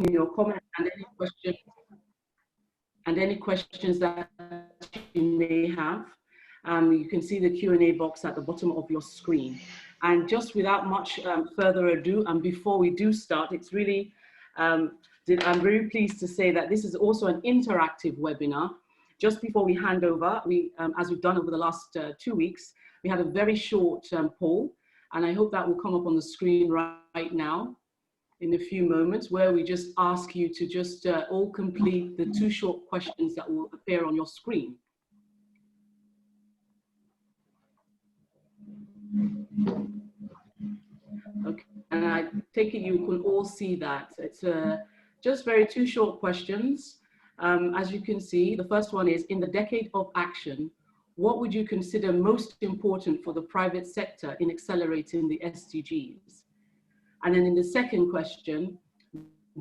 your comments and any questions that you may have. You can see the Q&A box at the bottom of your screen. And just without much further ado, and before we do start, it's really, I'm very pleased to say that this is also an interactive webinar. Just before we hand over, as we've done over the last 2 weeks, we had a very short poll, and I hope that will come up on the screen right now in a few moments, where we just ask you to just all complete the 2 short questions that will appear on your screen. Okay, and I take it you can all see that. It's just 2 short questions. As you can see, the first one is, in the decade of action, what would you consider most important for the private sector in accelerating the SDGs? And then in the second question,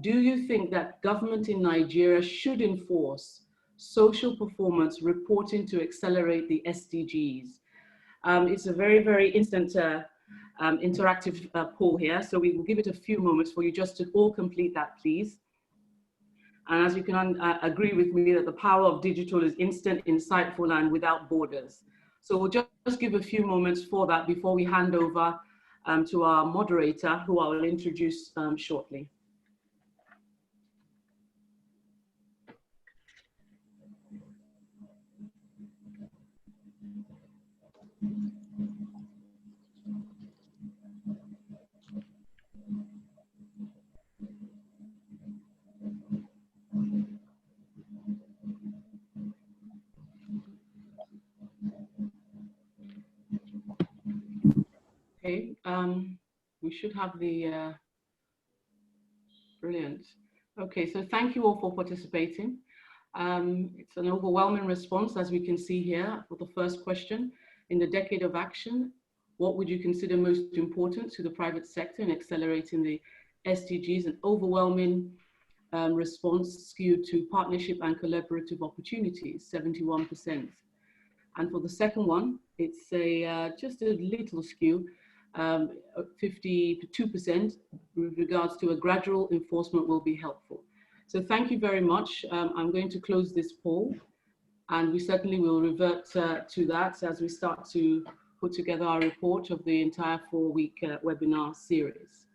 do you think that government in Nigeria should enforce social performance reporting to accelerate the SDGs? It's a very, very instant interactive poll here, so we will give it a few moments for you just to all complete that, please. And as you can agree with me that the power of digital is instant, insightful, and without borders. So we'll just give a few moments for that before we hand over to our moderator, who I will introduce shortly. Okay, we should have the, brilliant. Okay, so thank you all for participating. It's an overwhelming response, as we can see here, for the first question. In the decade of action, what would you consider most important to the private sector in accelerating the SDGs? An overwhelming response skewed to partnership and collaborative opportunities, 71%. And for the second one, it's just a little skew, 52% with regards to a gradual enforcement will be helpful. So thank you very much. I'm going to close this poll, and we certainly will revert to that as we start to put together our report of the entire 4-week webinar series.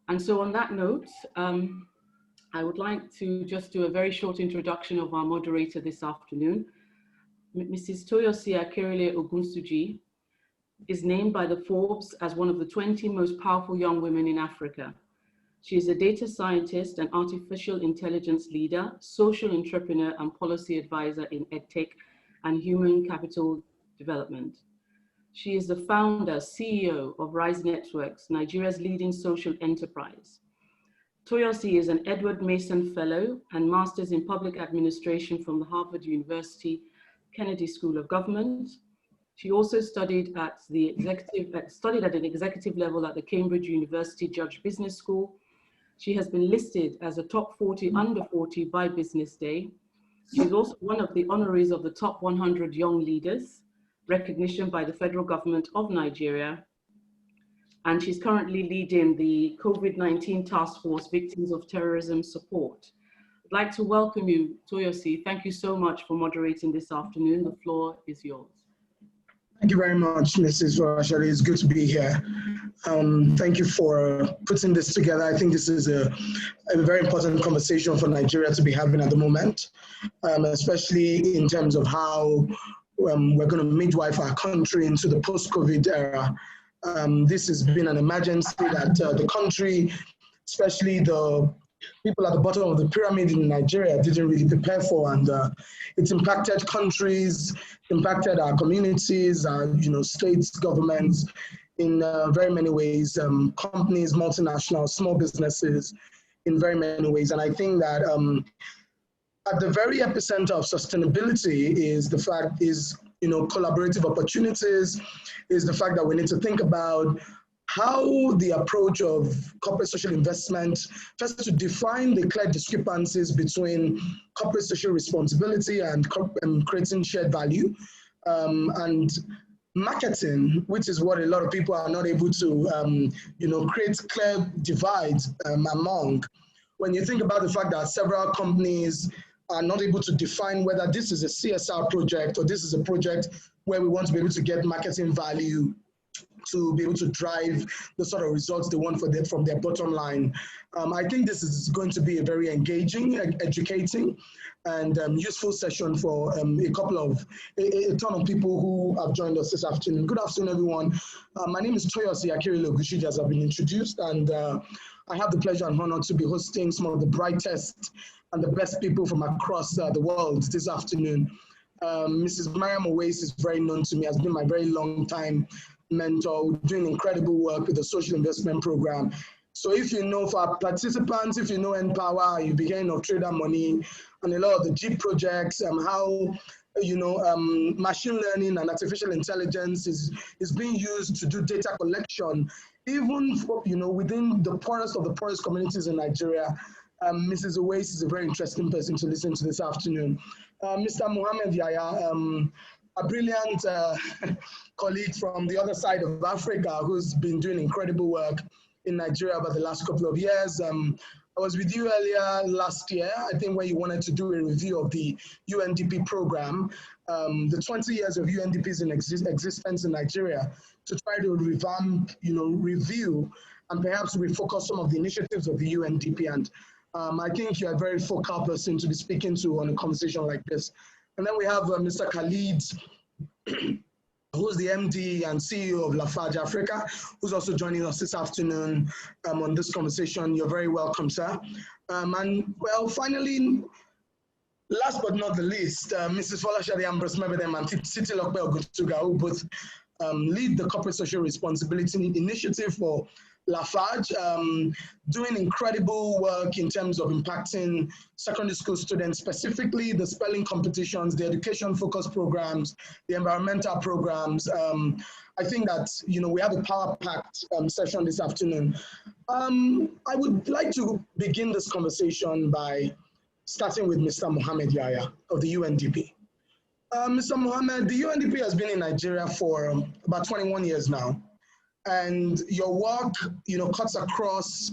And so on that note, I would like to just do a very short introduction of our moderator this afternoon. Mrs. Toyosi Akerele Ogunsuji is named by the Forbes as one of the 20 most powerful young women in Africa. She is a data scientist and artificial intelligence leader, social entrepreneur, and policy advisor in EdTech and human capital development. She is the founder, CEO of Rise Networks, Nigeria's leading social enterprise. Toyosi is an Edward Mason Fellow and Masters in Public Administration from the Harvard University Kennedy School of Government. She also studied at an executive level at the Cambridge University Judge Business School. She has been listed as a top 40 under 40 by Business Day. She's also one of the honorees of the top 100 young leaders, recognition by the federal government of Nigeria. And she's currently leading the COVID-19 Task Force Victims of Terrorism Support. I'd like to welcome you, Toyosi. Thank you so much for moderating this afternoon. The floor is yours. Thank you very much, Mrs. Rashari. It's good to be here. Thank you for putting this together. I think this is a very important conversation for Nigeria to be having at the moment, especially in terms of how we're going to midwife our country into the post-COVID era. This has been an emergency that the country, especially the people at the bottom of the pyramid in Nigeria, didn't really prepare for, and it's impacted countries, impacted our communities, our states, governments in very many ways, companies, multinational, small businesses in very many ways. And I think that at the very epicenter of sustainability is collaborative opportunities, is the fact that we need to think about how the approach of corporate social investment, first to define the clear discrepancies between corporate social responsibility and creating shared value, and marketing, which is what a lot of people are not able to, create clear divides among. when you think about the fact that several companies are not able to define whether this is a CSR project or this is a project where we want to be able to get marketing value to be able to drive the sort of results they want from their bottom line. I think this is going to be a very engaging, educating, and useful session for a ton of people who have joined us this afternoon. Good afternoon, everyone. My name is Toyosi Akiri-Logushiji, as I've been introduced, and I have the pleasure and honor to be hosting some of the brightest and the best people from across the world this afternoon. Mrs. Mariam Owais is very known to me, has been my very long time mentor, doing incredible work with the social investment program. So if you know, for our participants, if you know Empower, you begin of Trader Money and a lot of the Jeep projects, how machine learning and artificial intelligence is being used to do data collection, even for, within the poorest of the poorest communities in Nigeria. Mrs. Owais is a very interesting person to listen to this afternoon. Mr. Mohammed Yaya, a brilliant colleague from the other side of Africa who's been doing incredible work in Nigeria over the last couple of years. I was with you earlier last year, I think, when you wanted to do a review of the UNDP program, the 20 years of UNDP's existence in Nigeria, to try to revamp, review, and perhaps refocus some of the initiatives of the UNDP. And I think you're a very focal person to be speaking to on a conversation like this. And then we have Mr. Khalid, who's the MD and CEO of Lafarge Africa, who's also joining us this afternoon on this conversation. You're very welcome, sir. And well, finally, last but not the least, Mrs. Folashade Ambrose Mebedem and Titi Lokbe Ogutuga, who both lead the Corporate Social Responsibility Initiative for Lafarge, doing incredible work in terms of impacting secondary school students, specifically the spelling competitions, the education-focused programs, the environmental programs. I think that, we have a power-packed session this afternoon. I would like to begin this conversation by starting with Mr. Mohammed Yaya of the UNDP. Mr. Mohammed, the UNDP has been in Nigeria for about 21 years now. And your work, cuts across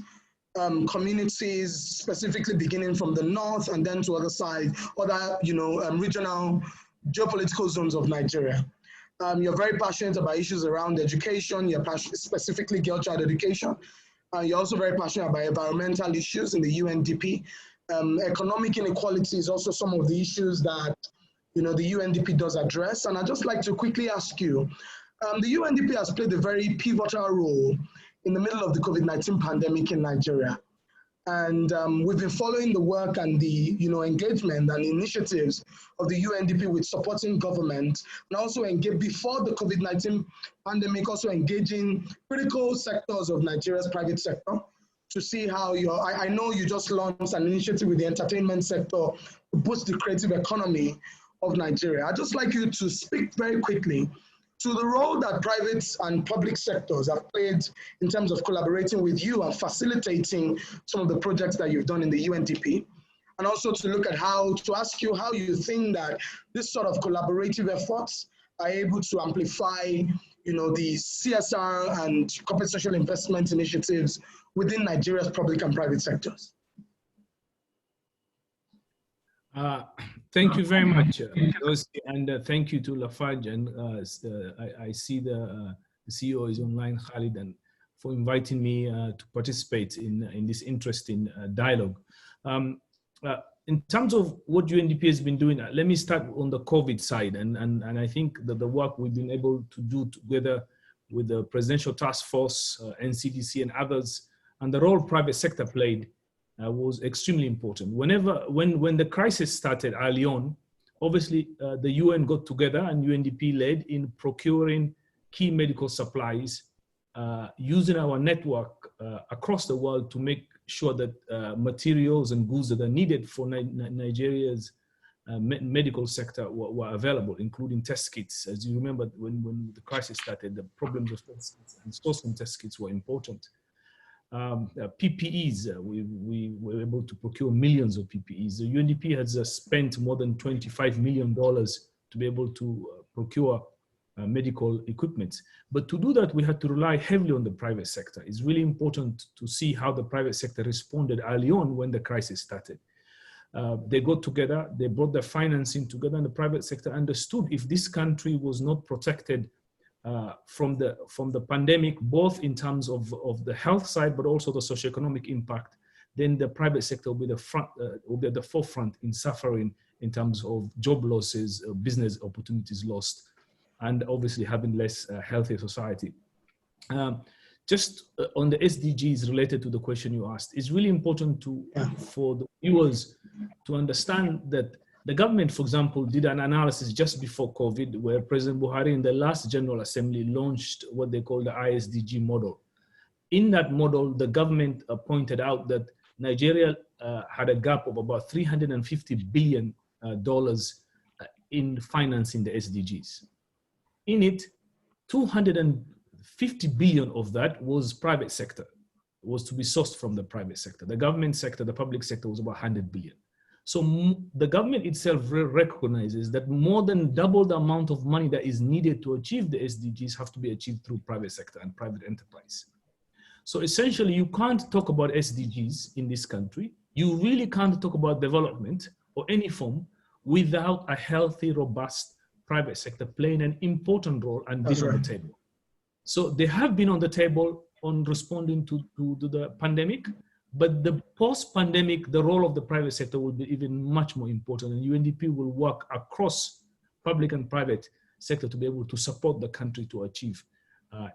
communities, specifically beginning from the north and then to other regional geopolitical zones of Nigeria. You're very passionate about issues around education. You're passionate, specifically girl child education. You're also very passionate about environmental issues in the UNDP. Economic inequality is also some of the issues that, the UNDP does address. And I'd just like to quickly ask you, the UNDP has played a very pivotal role in the middle of the COVID-19 pandemic in Nigeria. And we've been following the work and the engagement and initiatives of the UNDP with supporting government, and also engage before the COVID-19 pandemic, also engaging critical sectors of Nigeria's private sector to see how I know you just launched an initiative with the entertainment sector to boost the creative economy of Nigeria. I'd just like you to speak very quickly to the role that private and public sectors have played in terms of collaborating with you and facilitating some of the projects that you've done in the UNDP, and also to look at to ask you how you think that this sort of collaborative efforts are able to amplify, the CSR and corporate social investment initiatives within Nigeria's public and private sectors. Thank you very much, and thank you to Lafarge, and I see the CEO is online, Khalid, and for inviting me to participate in this interesting dialogue. In terms of what UNDP has been doing, let me start on the COVID side, and I think that the work we've been able to do together with the Presidential Task Force, NCDC, and others, and the role private sector played was extremely important. When the crisis started early on, obviously the UN got together and UNDP led in procuring key medical supplies, using our network across the world to make sure that materials and goods that are needed for Nigeria's medical sector were available, including test kits. As you remember, when the crisis started, the problems of test kits and sourcing test kits were important. PPEs, we were able to procure millions of PPEs. The UNDP has spent more than $25 million to be able to procure medical equipment. But to do that, we had to rely heavily on the private sector. It's really important to see how the private sector responded early on when the crisis started. They got together, they brought their financing together, and the private sector understood if this country was not protected from the pandemic, both in terms of the health side, but also the socioeconomic impact, then the private sector will be at the forefront in suffering in terms of job losses, business opportunities lost, and obviously having less healthy society. Just on the SDGs related to the question you asked, it's really important for the viewers to understand that the government, for example, did an analysis just before COVID, where President Buhari in the last General Assembly launched what they call the ISDG model. In that model, the government pointed out that Nigeria had a gap of about $350 billion in financing the SDGs. In it, 250 billion of that was private sector, was to be sourced from the private sector. The government sector, the public sector was about 100 billion. So the government itself recognizes that more than double the amount of money that is needed to achieve the SDGs have to be achieved through private sector and private enterprise. So essentially, you can't talk about SDGs in this country. You really can't talk about development or any form without a healthy, robust private sector playing an important role and being on the table. So they have been on the table on responding to the pandemic, but the post-pandemic, the role of the private sector will be even much more important, and UNDP will work across public and private sector to be able to support the country to achieve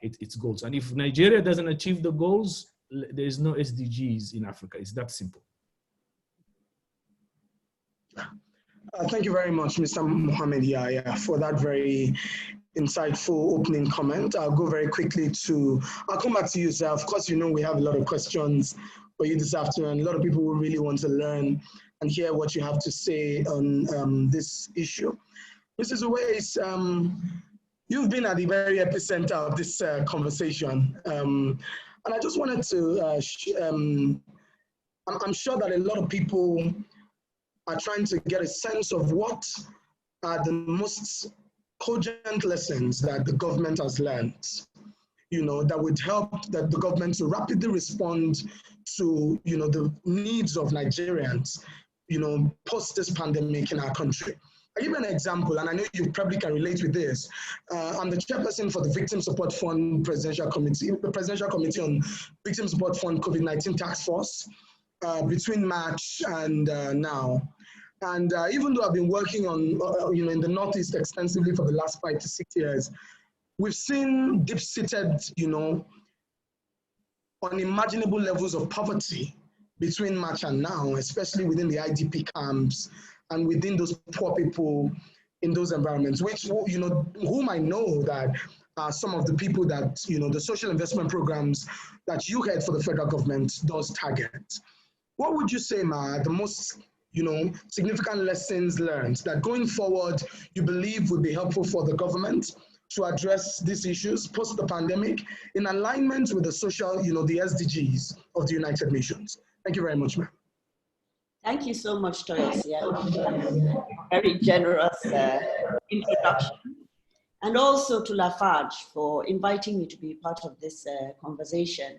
its goals. And if Nigeria doesn't achieve the goals, there is no SDGs in Africa. It's that simple. Thank you very much, Mr. Mohammed Yahya, for that very insightful opening comment. I'll go very quickly I'll come back to you, sir. Of course, you know we have a lot of questions for you this afternoon. A lot of people will really want to learn and hear what you have to say on this issue. Mrs. Uwais, you've been at the very epicenter of this conversation. And I just wanted to, I'm sure that a lot of people are trying to get a sense of what are the most cogent lessons that the government has learned, that would help the government to rapidly respond to, the needs of Nigerians, post this pandemic in our country. I'll give you an example, and I know you probably can relate with this. I'm the chairperson for the Victim Support Fund Presidential Committee, the Presidential Committee on Victim Support Fund COVID-19 Task Force between March and now. And even though I've been working on, in the Northeast extensively for the last 5 to 6 years, we've seen deep-seated, unimaginable levels of poverty between March and now, especially within the IDP camps and within those poor people in those environments, which, whom I know that some of the people that, the social investment programs that you head for the federal government does target. What would you say, Ma, the most significant lessons learned that going forward you believe would be helpful for the government to address these issues post the pandemic in alignment with the social, the SDGs of the United Nations? Thank you very much, ma'am. Thank you so much, Toyosi. Very generous introduction. And also to Lafarge for inviting me to be part of this conversation.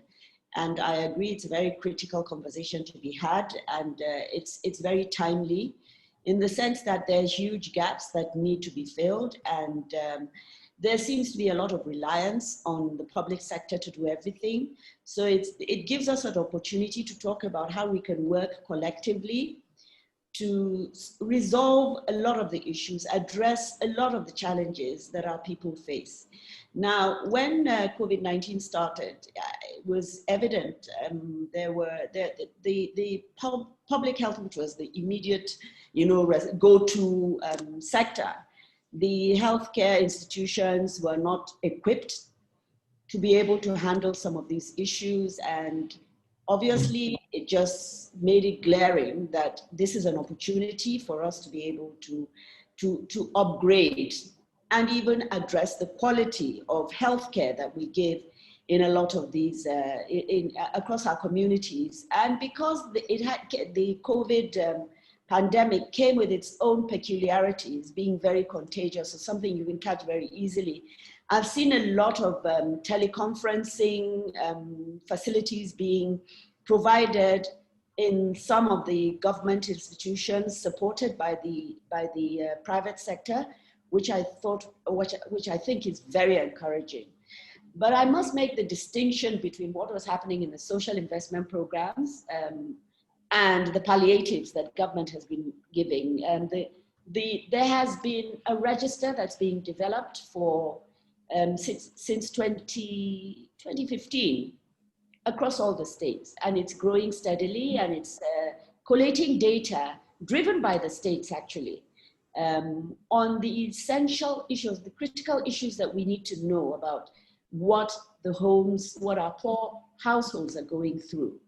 And I agree, it's a very critical conversation to be had, and it's very timely in the sense that there's huge gaps that need to be filled, and there seems to be a lot of reliance on the public sector to do everything. So it gives us an opportunity to talk about how we can work collectively to resolve a lot of the issues, address a lot of the challenges that our people face. Now, when COVID-19 started, it was evident there were the public health, which was the immediate, go-to sector. The healthcare institutions were not equipped to be able to handle some of these issues, and obviously it just made it glaring that this is an opportunity for us to be able to upgrade and even address the quality of healthcare that we give in a lot of these, across our communities. And because the COVID pandemic came with its own peculiarities, being very contagious, or something you can catch very easily. I've seen a lot of teleconferencing facilities being provided in some of the government institutions supported by the private sector, which I think is very encouraging. But I must make the distinction between what was happening in the social investment programs and the palliatives that government has been giving. And there has been a register that's being developed for since 2015 across all the states, and it's growing steadily, and it's collating data driven by the states actually on the essential issues, the critical issues that we need to know about what our poor households are going through.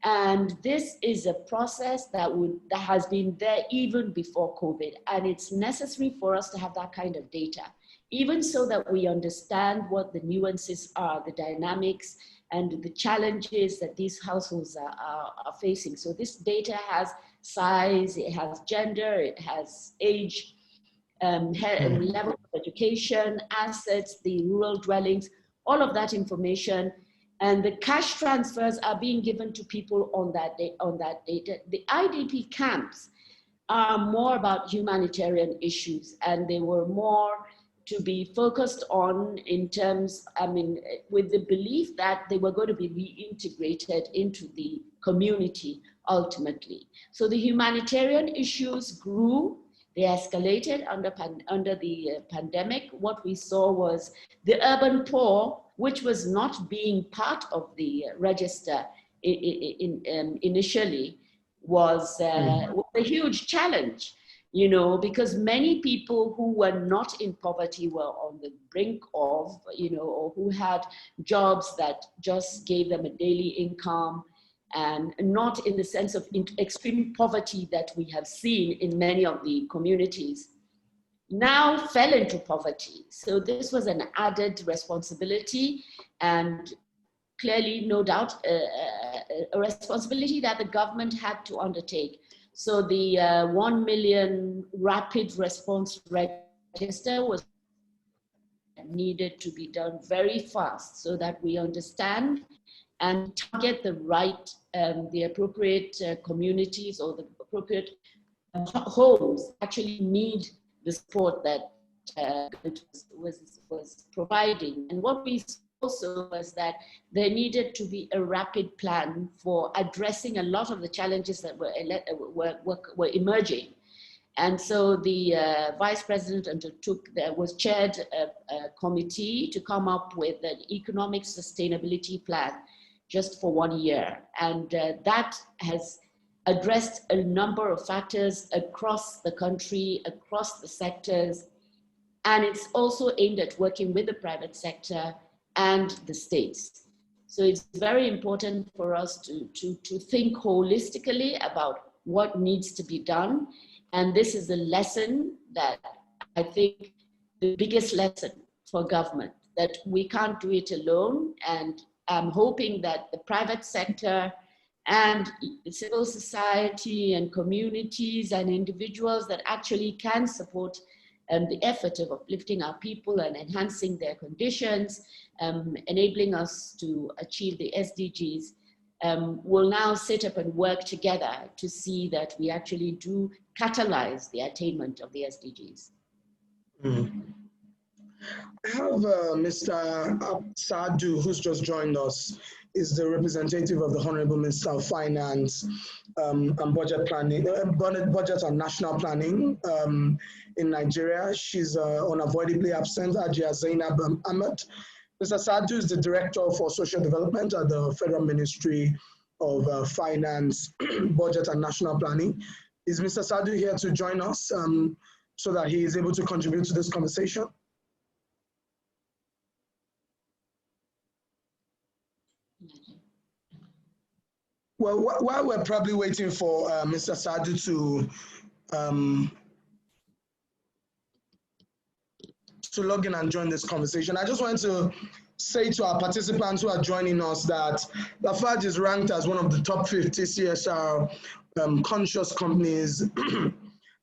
And this is a process that has been there even before COVID, and it's necessary for us to have that kind of data, even so that we understand what the nuances are, the dynamics, and the challenges that these households are facing. So this data has size, it has gender, it has age, level of education, assets, the rural dwellings, all of that information. And the cash transfers are being given to people on that data. The IDP camps are more about humanitarian issues, and they were more to be focused on in terms, with the belief that they were going to be reintegrated into the community ultimately. So the humanitarian issues grew, they escalated under the pandemic. What we saw was the urban poor, which was not being part of the register initially, was a huge challenge. Because many people who were not in poverty were on the brink of, or who had jobs that just gave them a daily income, and not in the sense of extreme poverty that we have seen in many of the communities, now fell into poverty. So this was an added responsibility, and clearly, no doubt, a responsibility that the government had to undertake. So the 1 million rapid response register was needed to be done very fast so that we understand and target the appropriate communities, or the appropriate homes actually need the support that was providing. And what we also was that there needed to be a rapid plan for addressing a lot of the challenges that were emerging. And so the vice president chaired a committee to come up with an economic sustainability plan just for 1 year. And that has addressed a number of factors across the country, across the sectors. And it's also aimed at working with the private sector and the states. So it's very important for us to think holistically about what needs to be done. And this is a lesson that I think the biggest lesson for government, that we can't do it alone. And I'm hoping that the private sector and civil society and communities and individuals that actually can support the effort of uplifting our people and enhancing their conditions, enabling us to achieve the SDGs, will now sit up and work together to see that we actually do catalyze the attainment of the SDGs. I have Mr. Sadu, who's just joined us, is the representative of the Honorable Minister of Finance and Budget Planning, Budget and National Planning in Nigeria. She's unavoidably absent, Ajia Zainab Ahmed. Mr. Sadu is the Director for Social Development at the Federal Ministry of Finance, Budget and National Planning. Is Mr. Sadu here to join us so that he is able to contribute to this conversation? Well, while we're probably waiting for Mr. Sadu to log in and join this conversation, I just wanted to say to our participants who are joining us that Lafarge is ranked as one of the top 50 CSR conscious companies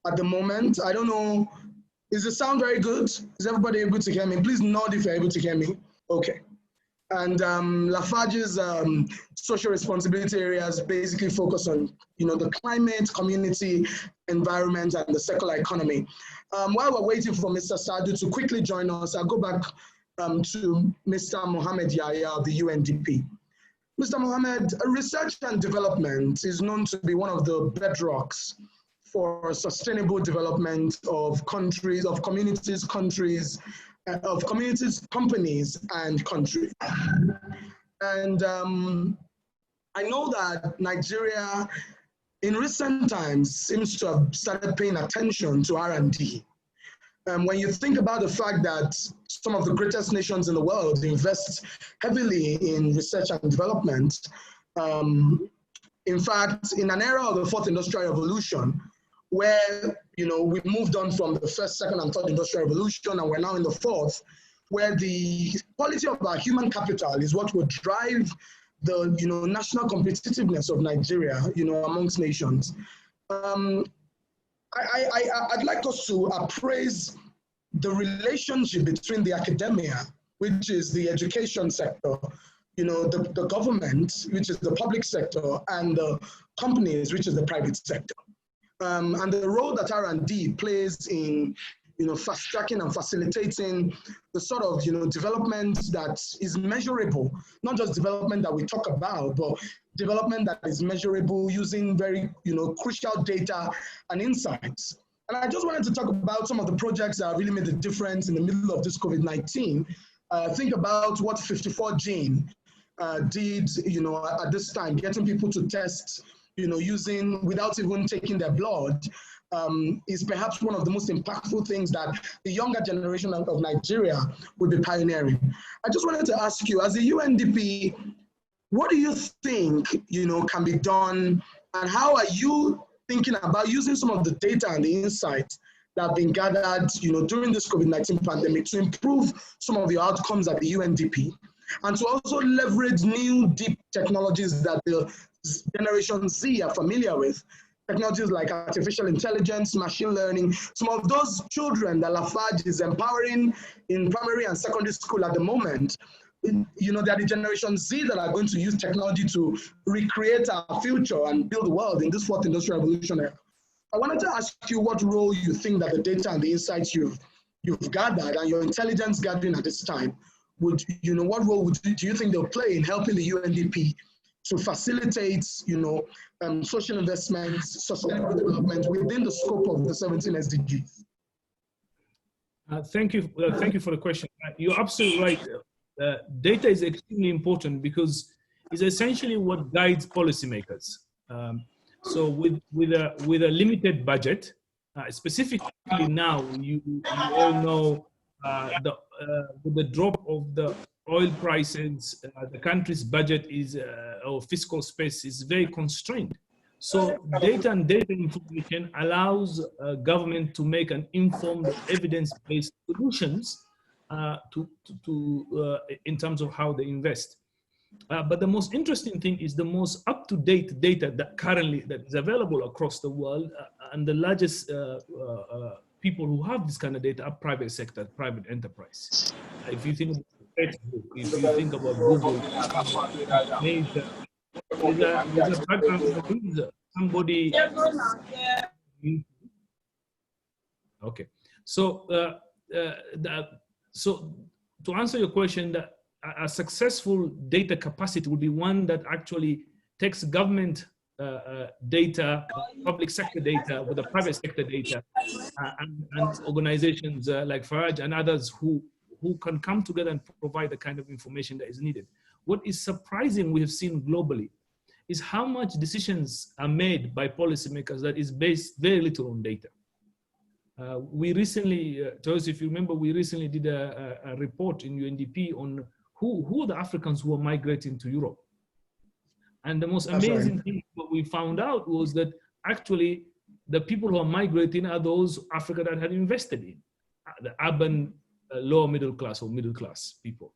at the moment. I don't know, is the sound very good? Is everybody able to hear me? Please nod if you're able to hear me. Okay. And Lafarge's social responsibility areas basically focus on, the climate, community, environment, and the circular economy. While we're waiting for Mr. Sadu to quickly join us, I'll go back to Mr. Mohamed Yahya of the UNDP. Mr. Mohamed, research and development is known to be one of the bedrocks for sustainable development of countries, of communities, companies, and countries. And I know that Nigeria, in recent times, seems to have started paying attention to R&D. When you think about the fact that some of the greatest nations in the world invest heavily in research and development, in fact, in an era of the fourth industrial revolution, where we moved on from the first, second, and third industrial revolution, and we're now in the fourth, where the quality of our human capital is what will drive the national competitiveness of Nigeria, amongst nations. I'd like us to appraise the relationship between the academia, which is the education sector, the government, which is the public sector, and the companies, which is the private sector. And the role that R&D plays in, fast tracking and facilitating the sort of, development that is measurable, not just development that we talk about, but development that is measurable using very, crucial data and insights. And I just wanted to talk about some of the projects that really made a difference in the middle of this COVID-19. Think about what 54Gene did, at this time, getting people to test, without even taking their blood, is perhaps one of the most impactful things that the younger generation of Nigeria would be pioneering. I just wanted to ask you, as a UNDP, what do you think, can be done, and how are you thinking about using some of the data and the insights that have been gathered, during this COVID-19 pandemic to improve some of the outcomes at the UNDP, and to also leverage new deep technologies that the Generation Z are familiar with, technologies like artificial intelligence, machine learning, some of those children that Lafarge is empowering in primary and secondary school at the moment. They are the Generation Z that are going to use technology to recreate our future and build the world in this fourth industrial revolution era. I wanted to ask you what role you think that the data and the insights you've gathered and your intelligence gathering at this time what role do you think they'll play in helping the UNDP to facilitate, social investments, sustainable development within the scope of the 17 SDGs? Thank you for the question. You're absolutely right. Data is extremely important because it's essentially what guides policymakers. So with a limited budget, specifically now, you all know with the drop of the oil prices, the country's budget is, or fiscal space is very constrained. So data and data information allows government to make an informed, evidence-based solutions in terms of how they invest. But the most interesting thing is the most up-to-date data that is available across the world, and the largest people who have this kind of data are private sector, private enterprise. If you think about Facebook, if you think about Google, there's a background, somebody. Okay, so so to answer your question, that a successful data capacity would be one that actually takes government data, public sector data with the private sector data, and organizations like Farage and others who can come together and provide the kind of information that is needed. What is surprising we have seen globally is how much decisions are made by policymakers that is based very little on data. We recently, Joyce, if you remember, we recently did a report in UNDP on who are the Africans who are migrating to Europe. And the most amazing thing what we found out was that actually the people who are migrating are those Africa that had invested in, the urban lower middle class or middle class people.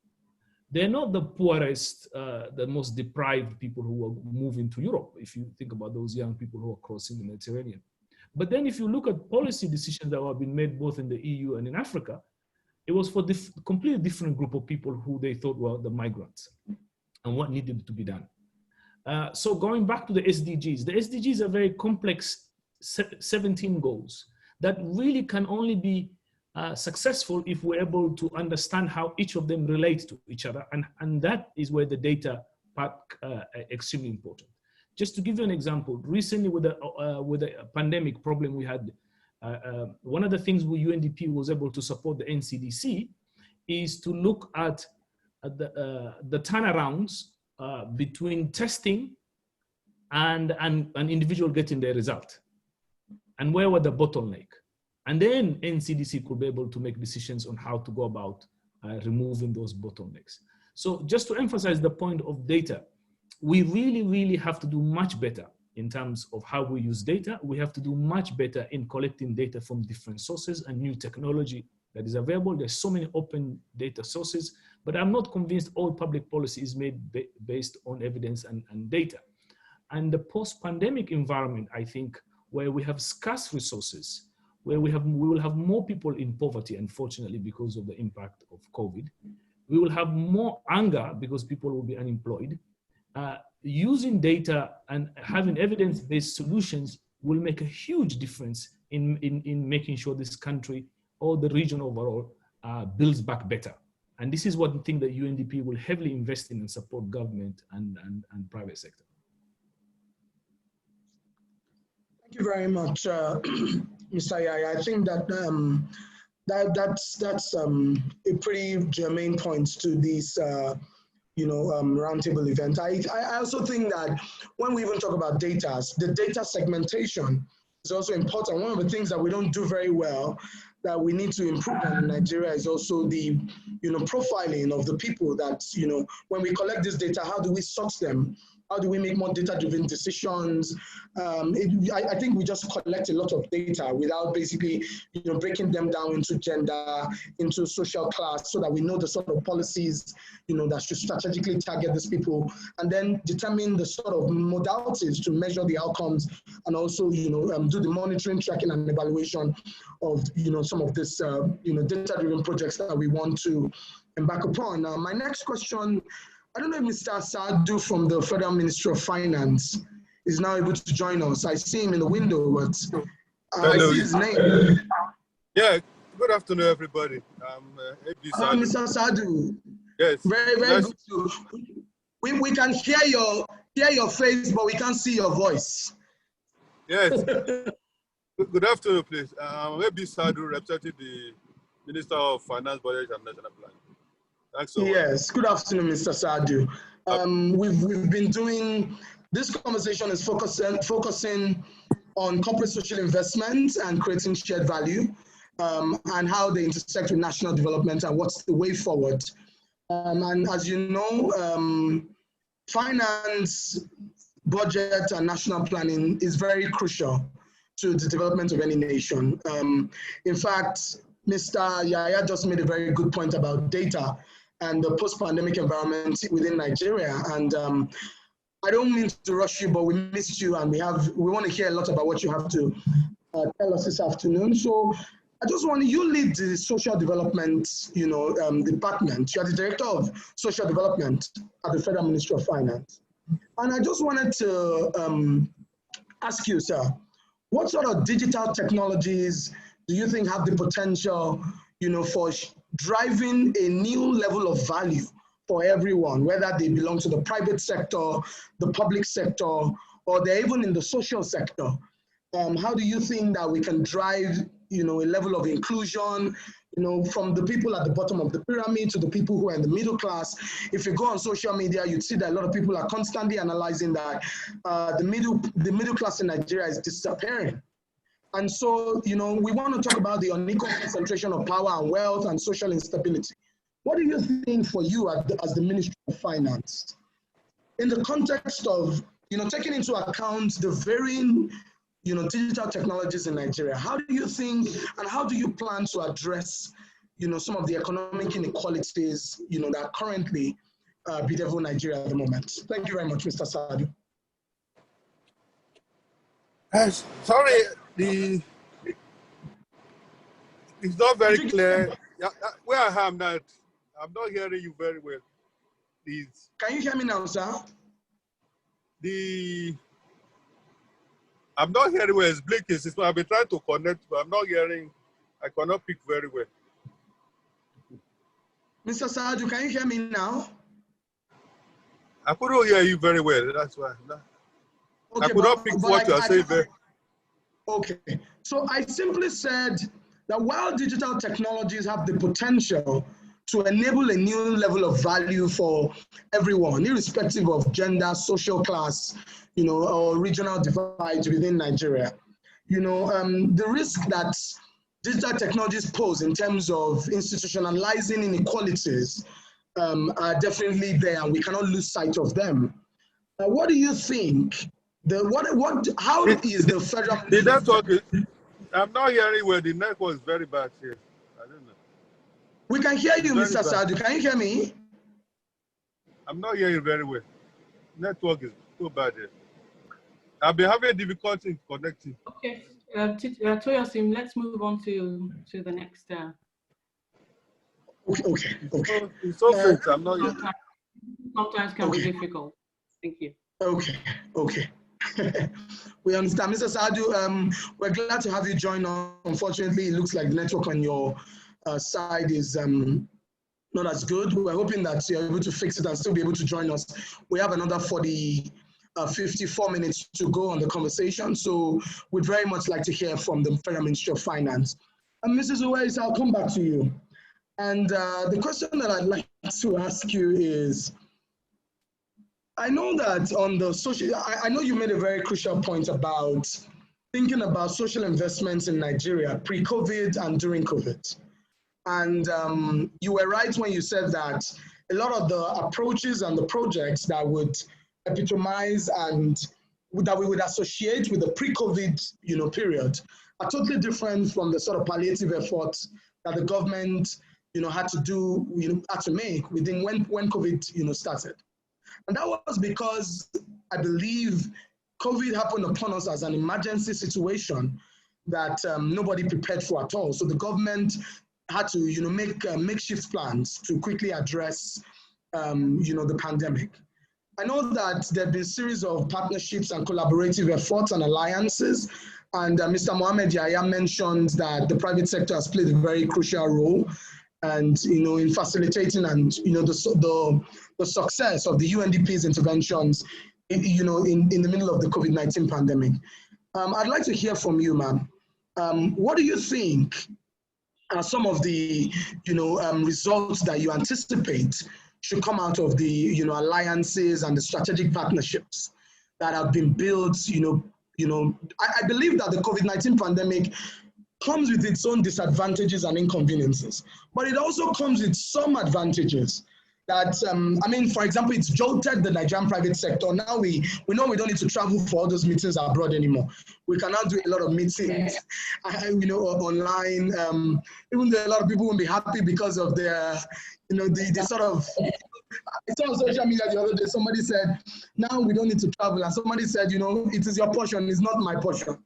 they're not the poorest, the most deprived people who are moving to Europe, if you think about those young people who are crossing the Mediterranean. But then if you look at policy decisions that have been made both in the EU and in Africa, it was for completely different group of people who they thought were the migrants and what needed to be done. So going back to the SDGs are very complex 17 goals that really can only be successful if we're able to understand how each of them relate to each other. And that is where the data part extremely important. Just to give you an example, recently with the pandemic problem we had, one of the things UNDP was able to support the NCDC is to look at the turnarounds between testing and an individual getting their result. And where were the bottleneck? And then NCDC could be able to make decisions on how to go about removing those bottlenecks. So just to emphasize the point of data, we really, really have to do much better in terms of how we use data. We have to do much better in collecting data from different sources and new technology that is available. There's so many open data sources, but I'm not convinced all public policy is made based on evidence and data. And the post-pandemic environment, I think, where we have scarce resources, where we will have more people in poverty, unfortunately, because of the impact of COVID. We will have more anger because people will be unemployed. Using data and having evidence-based solutions will make a huge difference in making sure this country or the region overall builds back better. And this is one thing that UNDP will heavily invest in and support government and private sector. Thank you very much, Mr. Yaya. I think that that's a pretty germane point to this, roundtable event. I also think that when we even talk about data, the data segmentation is also important. One of the things that we don't do very well that we need to improve on in Nigeria is also the, profiling of the people that, when we collect this data, how do we sort them? How do we make more data-driven decisions? I think we just collect a lot of data without basically, breaking them down into gender, into social class, so that we know the sort of policies, that should strategically target these people, and then determine the sort of modalities to measure the outcomes, and also, do the monitoring, tracking, and evaluation of, some of this, data-driven projects that we want to embark upon. My next question. I don't know if Mr. Sadu from the Federal Ministry of Finance is now able to join us. I see him in the window, but I see his name. Yeah, good afternoon, everybody. Mr. Sadu. Yes. Very, very good. We can hear your face, but we can't see your voice. Yes. Good afternoon, please. Maybe Sadu representing the Minister of Finance, Budget and National Planning. Yes, good afternoon, Mr. Sadu. We've been doing, this conversation is focusing on corporate social investment and creating shared value, and how they intersect with national development and what's the way forward. And as you know, finance, budget, and national planning is very crucial to the development of any nation. In fact, Mr. Yaya just made a very good point about data and the post-pandemic environment within Nigeria. And I don't mean to rush you, but we missed you, and we want to hear a lot about what you have to tell us this afternoon. So I just want you lead the social development, department. You are the director of social development at the Federal Ministry of Finance. And I just wanted to ask you, sir, what sort of digital technologies do you think have the potential, for driving a new level of value for everyone, whether they belong to the private sector, the public sector, or they're even in the social sector? How do you think that we can drive, a level of inclusion, from the people at the bottom of the pyramid to the people who are in the middle class? If you go on social media, you'd see that a lot of people are constantly analyzing that the middle class in Nigeria is disappearing. And so, we want to talk about the unequal concentration of power and wealth and social instability. What do you think for you as the Ministry of Finance, in the context of, taking into account the varying, digital technologies in Nigeria? How do you think, and how do you plan to address, some of the economic inequalities, that currently bedevil Nigeria at the moment. Thank you very much, Mr. Sadu. Sorry, it's not very clear. Where I am now, I'm not hearing you very well. Please. Can you hear me now, sir? I'm not hearing well. It's blinking. I've been trying to connect, but I'm not hearing. I cannot pick very well. Mr. Sadu, can you hear me now? I couldn't hear you very well. That's why. Okay, I could not pick what you are saying there. Okay. So I simply said that while digital technologies have the potential to enable a new level of value for everyone, irrespective of gender, social class, or regional divides within Nigeria, the risk that digital technologies pose in terms of institutionalizing inequalities are definitely there, and we cannot lose sight of them. What do you think? How is the federal? The network is, I'm not hearing well. The network is very bad here. I don't know. We can hear you, Mr. Sadu. Can you hear me? I'm not hearing very well. Network is so bad here. I've been having difficulty in connecting. Okay, Toyosim, let's move on to the next. Okay. It's so faint. I'm not hearing. Sometimes can be difficult. Thank you. Okay. We understand. Mr. Sadu, we're glad to have you join us. Unfortunately, it looks like the network on your side is not as good. We're hoping that you're able to fix it and still be able to join us. We have another 54 minutes to go on the conversation, so we'd very much like to hear from the Federal Ministry of Finance. And Mrs. Uwais, I'll come back to you. And the question that I'd like to ask you is, I know that on the social, I know you made a very crucial point about thinking about social investments in Nigeria pre-COVID and during COVID. And you were right when you said that a lot of the approaches and the projects that would epitomize and that we would associate with the pre-COVID period are totally different from the sort of palliative efforts that the government had to do, had to make within when COVID started. And that was because I believe COVID happened upon us as an emergency situation that nobody prepared for at all. So the government had to make makeshift plans to quickly address the pandemic. I know that there have been a series of partnerships and collaborative efforts and alliances, and Mr. Mohamed Yahya mentioned that the private sector has played a very crucial role, and in facilitating and the success of the UNDP's interventions, in the middle of the COVID-19 pandemic. I'd like to hear from you, ma'am. What do you think are some of the results that you anticipate should come out of the alliances and the strategic partnerships that have been built? I believe that the COVID-19 pandemic comes with its own disadvantages and inconveniences, but it also comes with some advantages that, for example, it's jolted the Nigerian private sector. Now we know we don't need to travel for all those meetings abroad anymore. We can now do a lot of meetings, online. Even though a lot of people won't be happy because of their, the sort of, I saw on social media the other day, somebody said, now we don't need to travel. And somebody said, it is your portion, it's not my portion.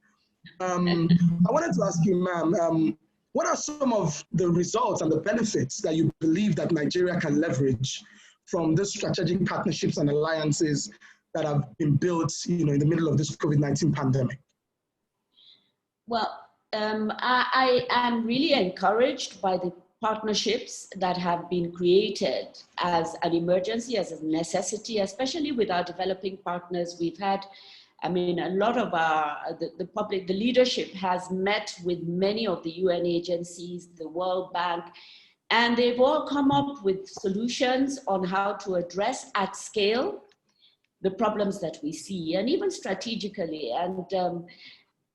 I wanted to ask you, ma'am, what are some of the results and the benefits that you believe that Nigeria can leverage from the strategic partnerships and alliances that have been built, in the middle of this COVID-19 pandemic? Well, I am really encouraged by the partnerships that have been created as an emergency, as a necessity, especially with our developing partners. We've had, a lot of the leadership has met with many of the UN agencies, the World Bank, and they've all come up with solutions on how to address at scale the problems that we see, and even strategically. And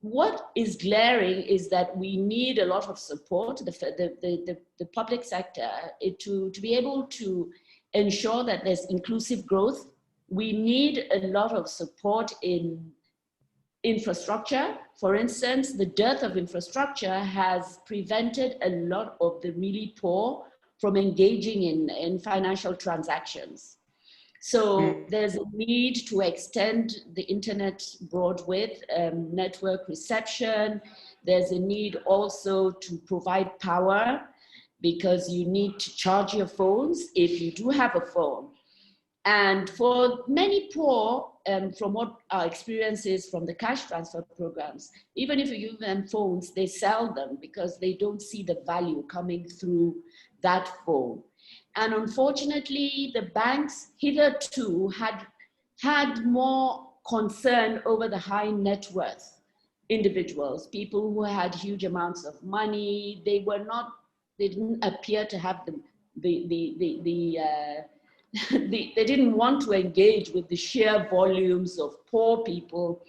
what is glaring is that we need a lot of support, the public sector, to be able to ensure that there's inclusive growth. We need a lot of support in infrastructure. For instance, the dearth of infrastructure has prevented a lot of the really poor from engaging in financial transactions. So there's a need to extend the internet broadband network reception. There's a need also to provide power, because you need to charge your phones if you do have a phone. And for many poor, from what our experience is from the cash transfer programs, even if you give them phones, they sell them because they don't see the value coming through that phone. And unfortunately, the banks hitherto had more concern over the high net worth individuals, people who had huge amounts of money. They didn't appear to have they didn't want to engage with the sheer volumes of poor people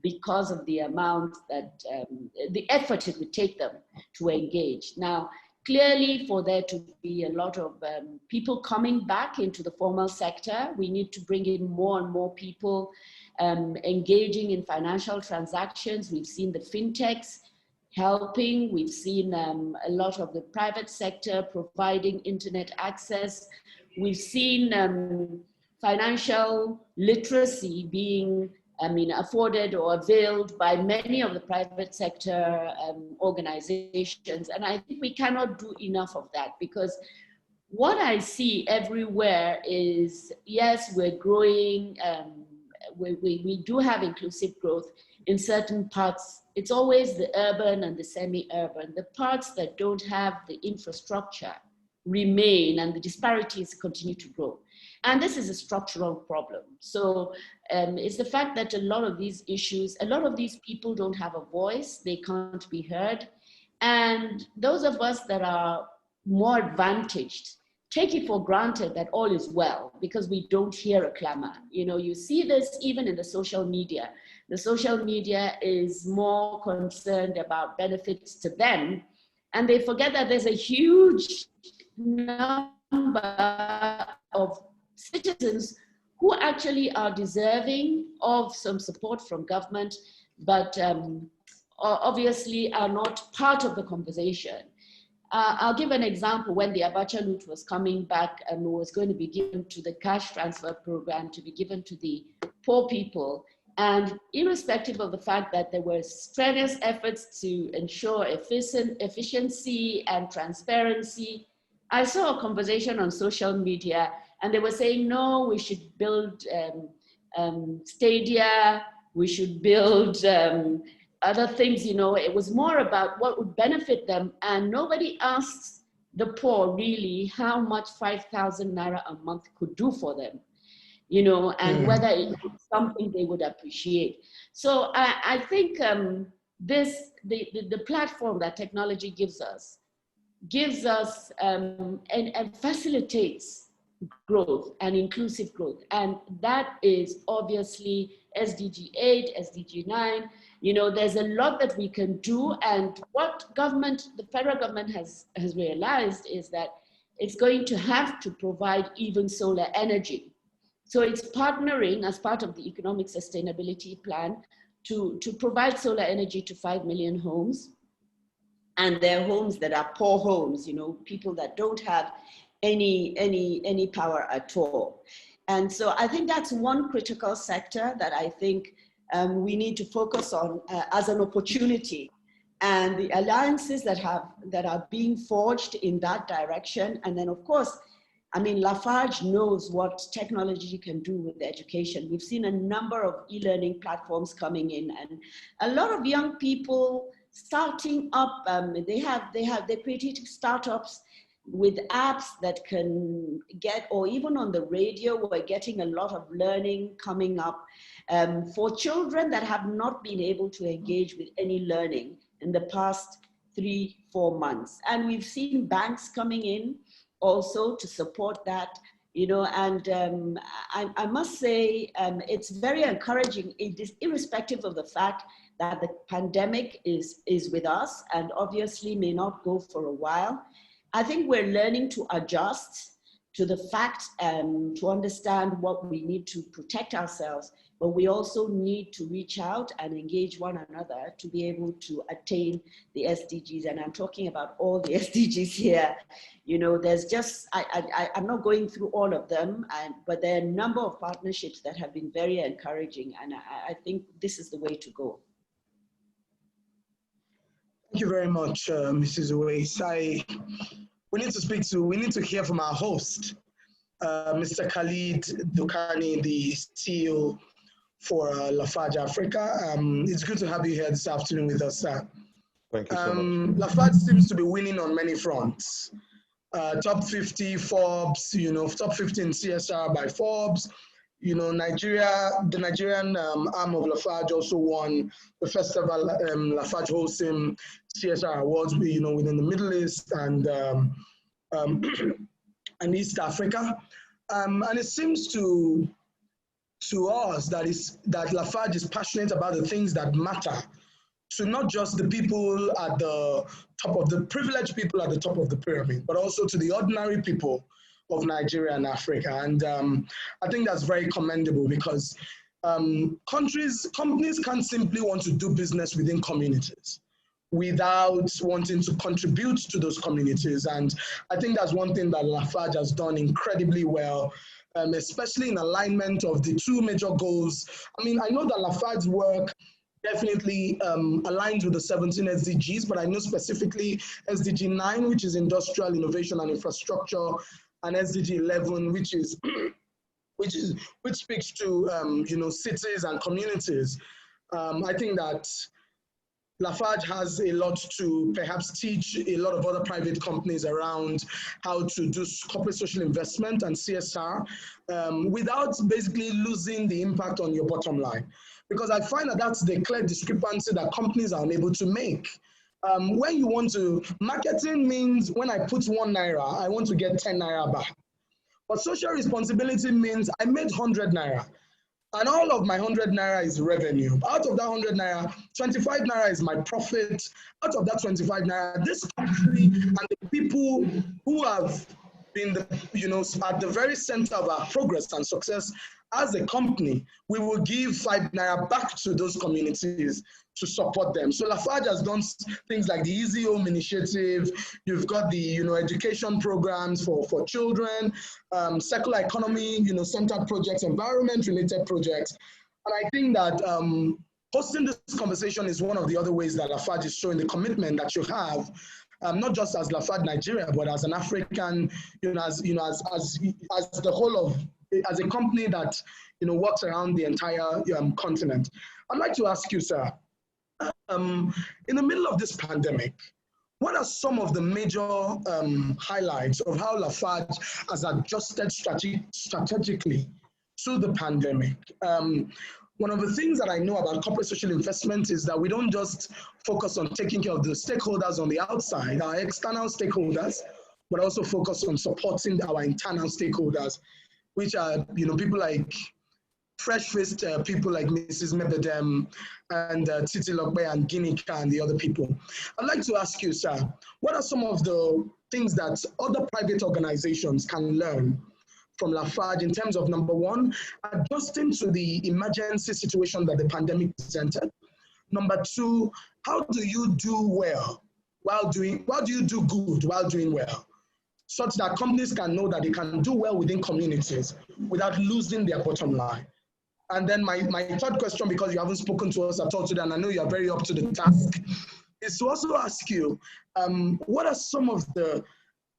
because of the amount that, the effort it would take them to engage. Now, clearly, for there to be a lot of people coming back into the formal sector, we need to bring in more and more people engaging in financial transactions. We've seen the fintechs helping. We've seen a lot of the private sector providing internet access. We've seen financial literacy being afforded or availed by many of the private sector organizations. And I think we cannot do enough of that, because what I see everywhere is, yes, we're growing, we do have inclusive growth in certain parts. It's always the urban and the semi-urban. The parts that don't have the infrastructure remain, and the disparities continue to grow. And this is a structural problem. So it's the fact that a lot of these issues, a lot of these people don't have a voice, they can't be heard. And those of us that are more advantaged take it for granted that all is well, because we don't hear a clamor. You know, you see this even in the social media. The social media is more concerned about benefits to them, and they forget that there's a huge number of citizens who actually are deserving of some support from government, but obviously are not part of the conversation. I'll give an example. When the Abacha loot was coming back and was going to be given to the cash transfer program, to be given to the poor people, and irrespective of the fact that there were strenuous efforts to ensure efficiency and transparency, I saw a conversation on social media, and they were saying, no, we should build stadia, we should build other things. You know, it was more about what would benefit them, and nobody asked the poor really how much 5,000 naira a month could do for them, you know, and whether it was something they would appreciate. So I think the platform that technology gives us and facilitates growth and inclusive growth. And that is obviously SDG 8, SDG 9. You know, there's a lot that we can do. And what the federal government has realized is that it's going to have to provide even solar energy. So it's partnering as part of the economic sustainability plan to provide solar energy to 5 million homes. And they're homes that are poor homes, you know, people that don't have any power at all. And so I think that's one critical sector that I think we need to focus on as an opportunity. And the alliances that are being forged in that direction. And then of course, I mean, Lafarge knows what technology can do with education. We've seen a number of e-learning platforms coming in, and a lot of young people starting up. They're creating startups with apps that can get, or even on the radio, we're getting a lot of learning coming up for children that have not been able to engage with any learning in the past 3-4 months. And we've seen banks coming in also to support that, you know, and I must say it's very encouraging, irrespective of the fact that the pandemic is with us and obviously may not go for a while. I think we're learning to adjust to the fact to understand what we need to protect ourselves but we also need to reach out and engage one another to be able to attain the SDGs. And I'm talking about all the SDGs here. You know, there's just, I'm not going through all of them, but there are a number of partnerships that have been very encouraging, and I think this is the way to go. Thank you very much, Mrs. Uwais. We need to hear from our host, Mr. Khalid Dukani, the CEO for Lafarge Africa. It's good to have you here this afternoon with us, sir. Thank you so much. Lafarge seems to be winning on many fronts. Top 50 Forbes, you know, top 50 in CSR by Forbes. You know, the Nigerian arm of Lafarge also won the festival Lafarge Holcim CSR Awards, you know, within the Middle East and East Africa. And it seems to us that Lafarge is passionate about the things that matter to not just the people at the top of the privileged people at the top of the pyramid, but also to the ordinary people of Nigeria and Africa. And I think that's very commendable, because companies can't simply want to do business within communities without wanting to contribute to those communities. And I think that's one thing that Lafarge has done incredibly well, especially in alignment of the two major goals. I mean, I know that Lafarge's work definitely aligns with the 17 SDGs, but I know specifically SDG 9, which is industrial innovation and infrastructure, and SDG 11, which speaks to you know, cities and communities. I think that Lafarge has a lot to perhaps teach a lot of other private companies around how to do corporate social investment and CSR without basically losing the impact on your bottom line. Because I find that that's the clear discrepancy that companies are unable to make. When you want to, marketing means when I put 1 naira, I want to get 10 naira back. But social responsibility means I made 100 naira. And all of my 100 naira is revenue. Out of that 100 naira, 25 naira is my profit. Out of that 25 naira, this country and the people who have been you know, at the very center of our progress and success as a company, we will give 5 naira back to those communities to support them. So Lafarge has done things like the Easy Home Initiative. You've got the, you know, education programs for children, circular economy, you know, centered projects, environment-related projects. And I think that hosting this conversation is one of the other ways that Lafarge is showing the commitment that you have, not just as Lafarge Nigeria, but as an African, you know, as the whole of, as a company that, you know, works around the entire continent. I'd like to ask you, sir, in the middle of this pandemic, what are some of the major highlights of how Lafarge has adjusted strategically to the pandemic? One of the things that I know about corporate social investment is that we don't just focus on taking care of the stakeholders on the outside, our external stakeholders, but also focus on supporting our internal stakeholders, which are, you know, people like fresh-faced people like Mrs. Mebedem and Titi Lokbe and Ginika and the other people. I'd like to ask you, sir, what are some of the things that other private organizations can learn from Lafarge in terms of, number one, adjusting to the emergency situation that the pandemic presented? Number two, how do you do well while doing, how do you do good while doing well? Such that companies can know that they can do well within communities without losing their bottom line. And then my third question, because you haven't spoken to us at all today, and I know you are very up to the task, is to also ask you, what are some of the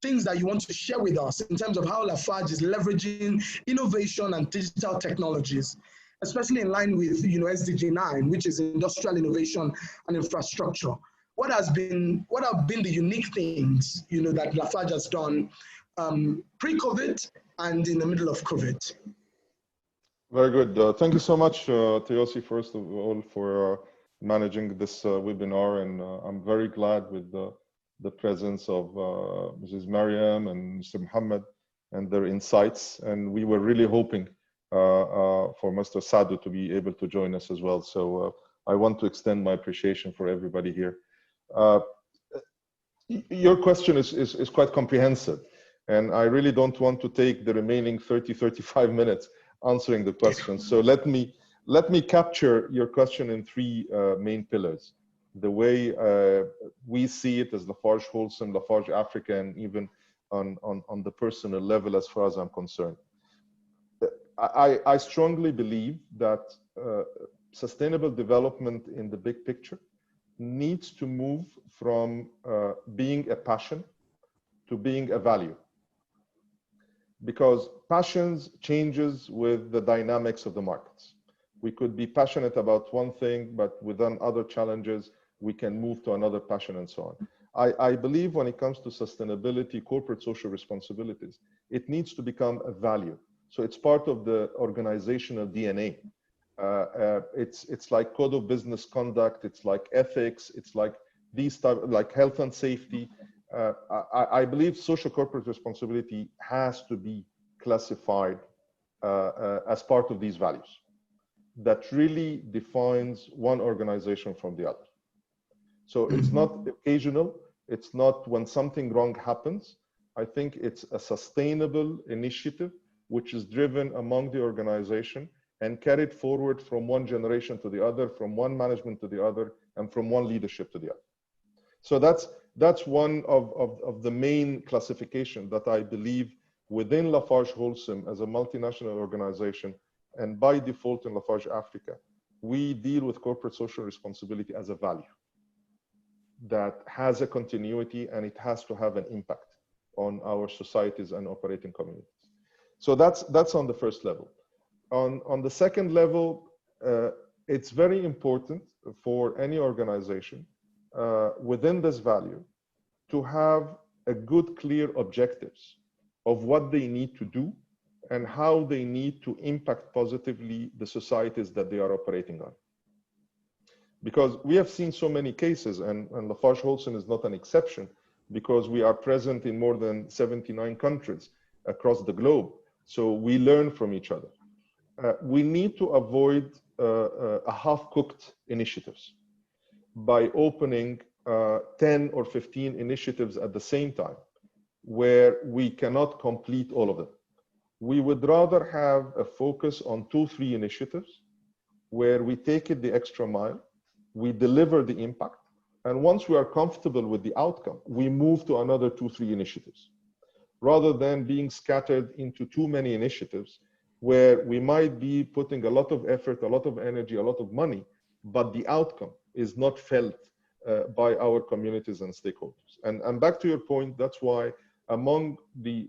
things that you want to share with us in terms of how Lafarge is leveraging innovation and digital technologies, especially in line with, you know, SDG 9, which is industrial innovation and infrastructure? What have been the unique things, you know, that Lafarge has done pre-COVID and in the middle of COVID? Very good. Thank you so much, Teosi, first of all, for managing this webinar. And I'm very glad with the presence of Mrs. Mariam and Mr. Muhammad and their insights. And we were really hoping for Mr. Sadu to be able to join us as well. So I want to extend my appreciation for everybody here. Your question is quite comprehensive. And I really don't want to take the remaining 30, 35 minutes answering the question. So let me let me capture your question in three main pillars. The way we see it as Lafarge Holcim, Lafarge Africa, and even on the personal level as far as I'm concerned. I strongly believe that sustainable development in the big picture needs to move from being a passion to being a value. Because passions changes with the dynamics of the markets. We could be passionate about one thing, but within other challenges, we can move to another passion and so on. I believe when it comes to sustainability, corporate social responsibilities, it needs to become a value. So it's part of the organizational DNA. It's like code of business conduct, it's like ethics, it's like these type, like health and safety. I believe social corporate responsibility has to be classified as part of these values that really defines one organization from the other. So it's not occasional, it's not when something wrong happens. I think it's a sustainable initiative which is driven among the organization and carried forward from one generation to the other, from one management to the other, and from one leadership to the other. So that's one of the main classification that I believe within Lafarge Holcim as a multinational organization, and by default in Lafarge Africa, we deal with corporate social responsibility as a value that has a continuity, and it has to have an impact on our societies and operating communities. So that's on the first level. On the second level, it's very important for any organization within this value to have a good, clear objectives of what they need to do and how they need to impact positively the societies that they are operating on. Because we have seen so many cases, and Lafarge Holcim is not an exception, because we are present in more than 79 countries across the globe. So we learn from each other. We need to avoid half-cooked initiatives by opening 10 or 15 initiatives at the same time, where we cannot complete all of them. We would rather have a focus on 2-3 initiatives where we take it the extra mile, we deliver the impact, and once we are comfortable with the outcome, we move to another 2-3 initiatives, rather than being scattered into too many initiatives where we might be putting a lot of effort, a lot of energy, a lot of money, but the outcome is not felt by our communities and stakeholders. And back to your point, that's why among the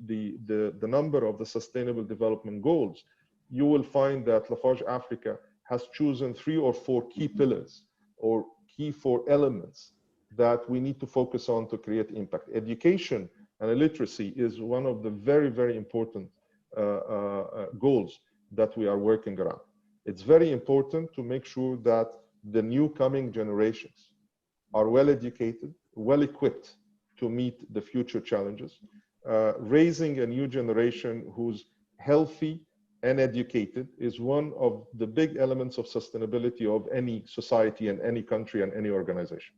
number of the Sustainable Development Goals, you will find that Lafarge Africa has chosen 3 or 4 key pillars or key 4 elements that we need to focus on to create impact. Education and literacy is one of the very, very important goals that we are working around. It's very important to make sure that the new coming generations are well educated, well equipped to meet the future challenges. Raising a new generation who's healthy and educated is one of the big elements of sustainability of any society and any country and any organization.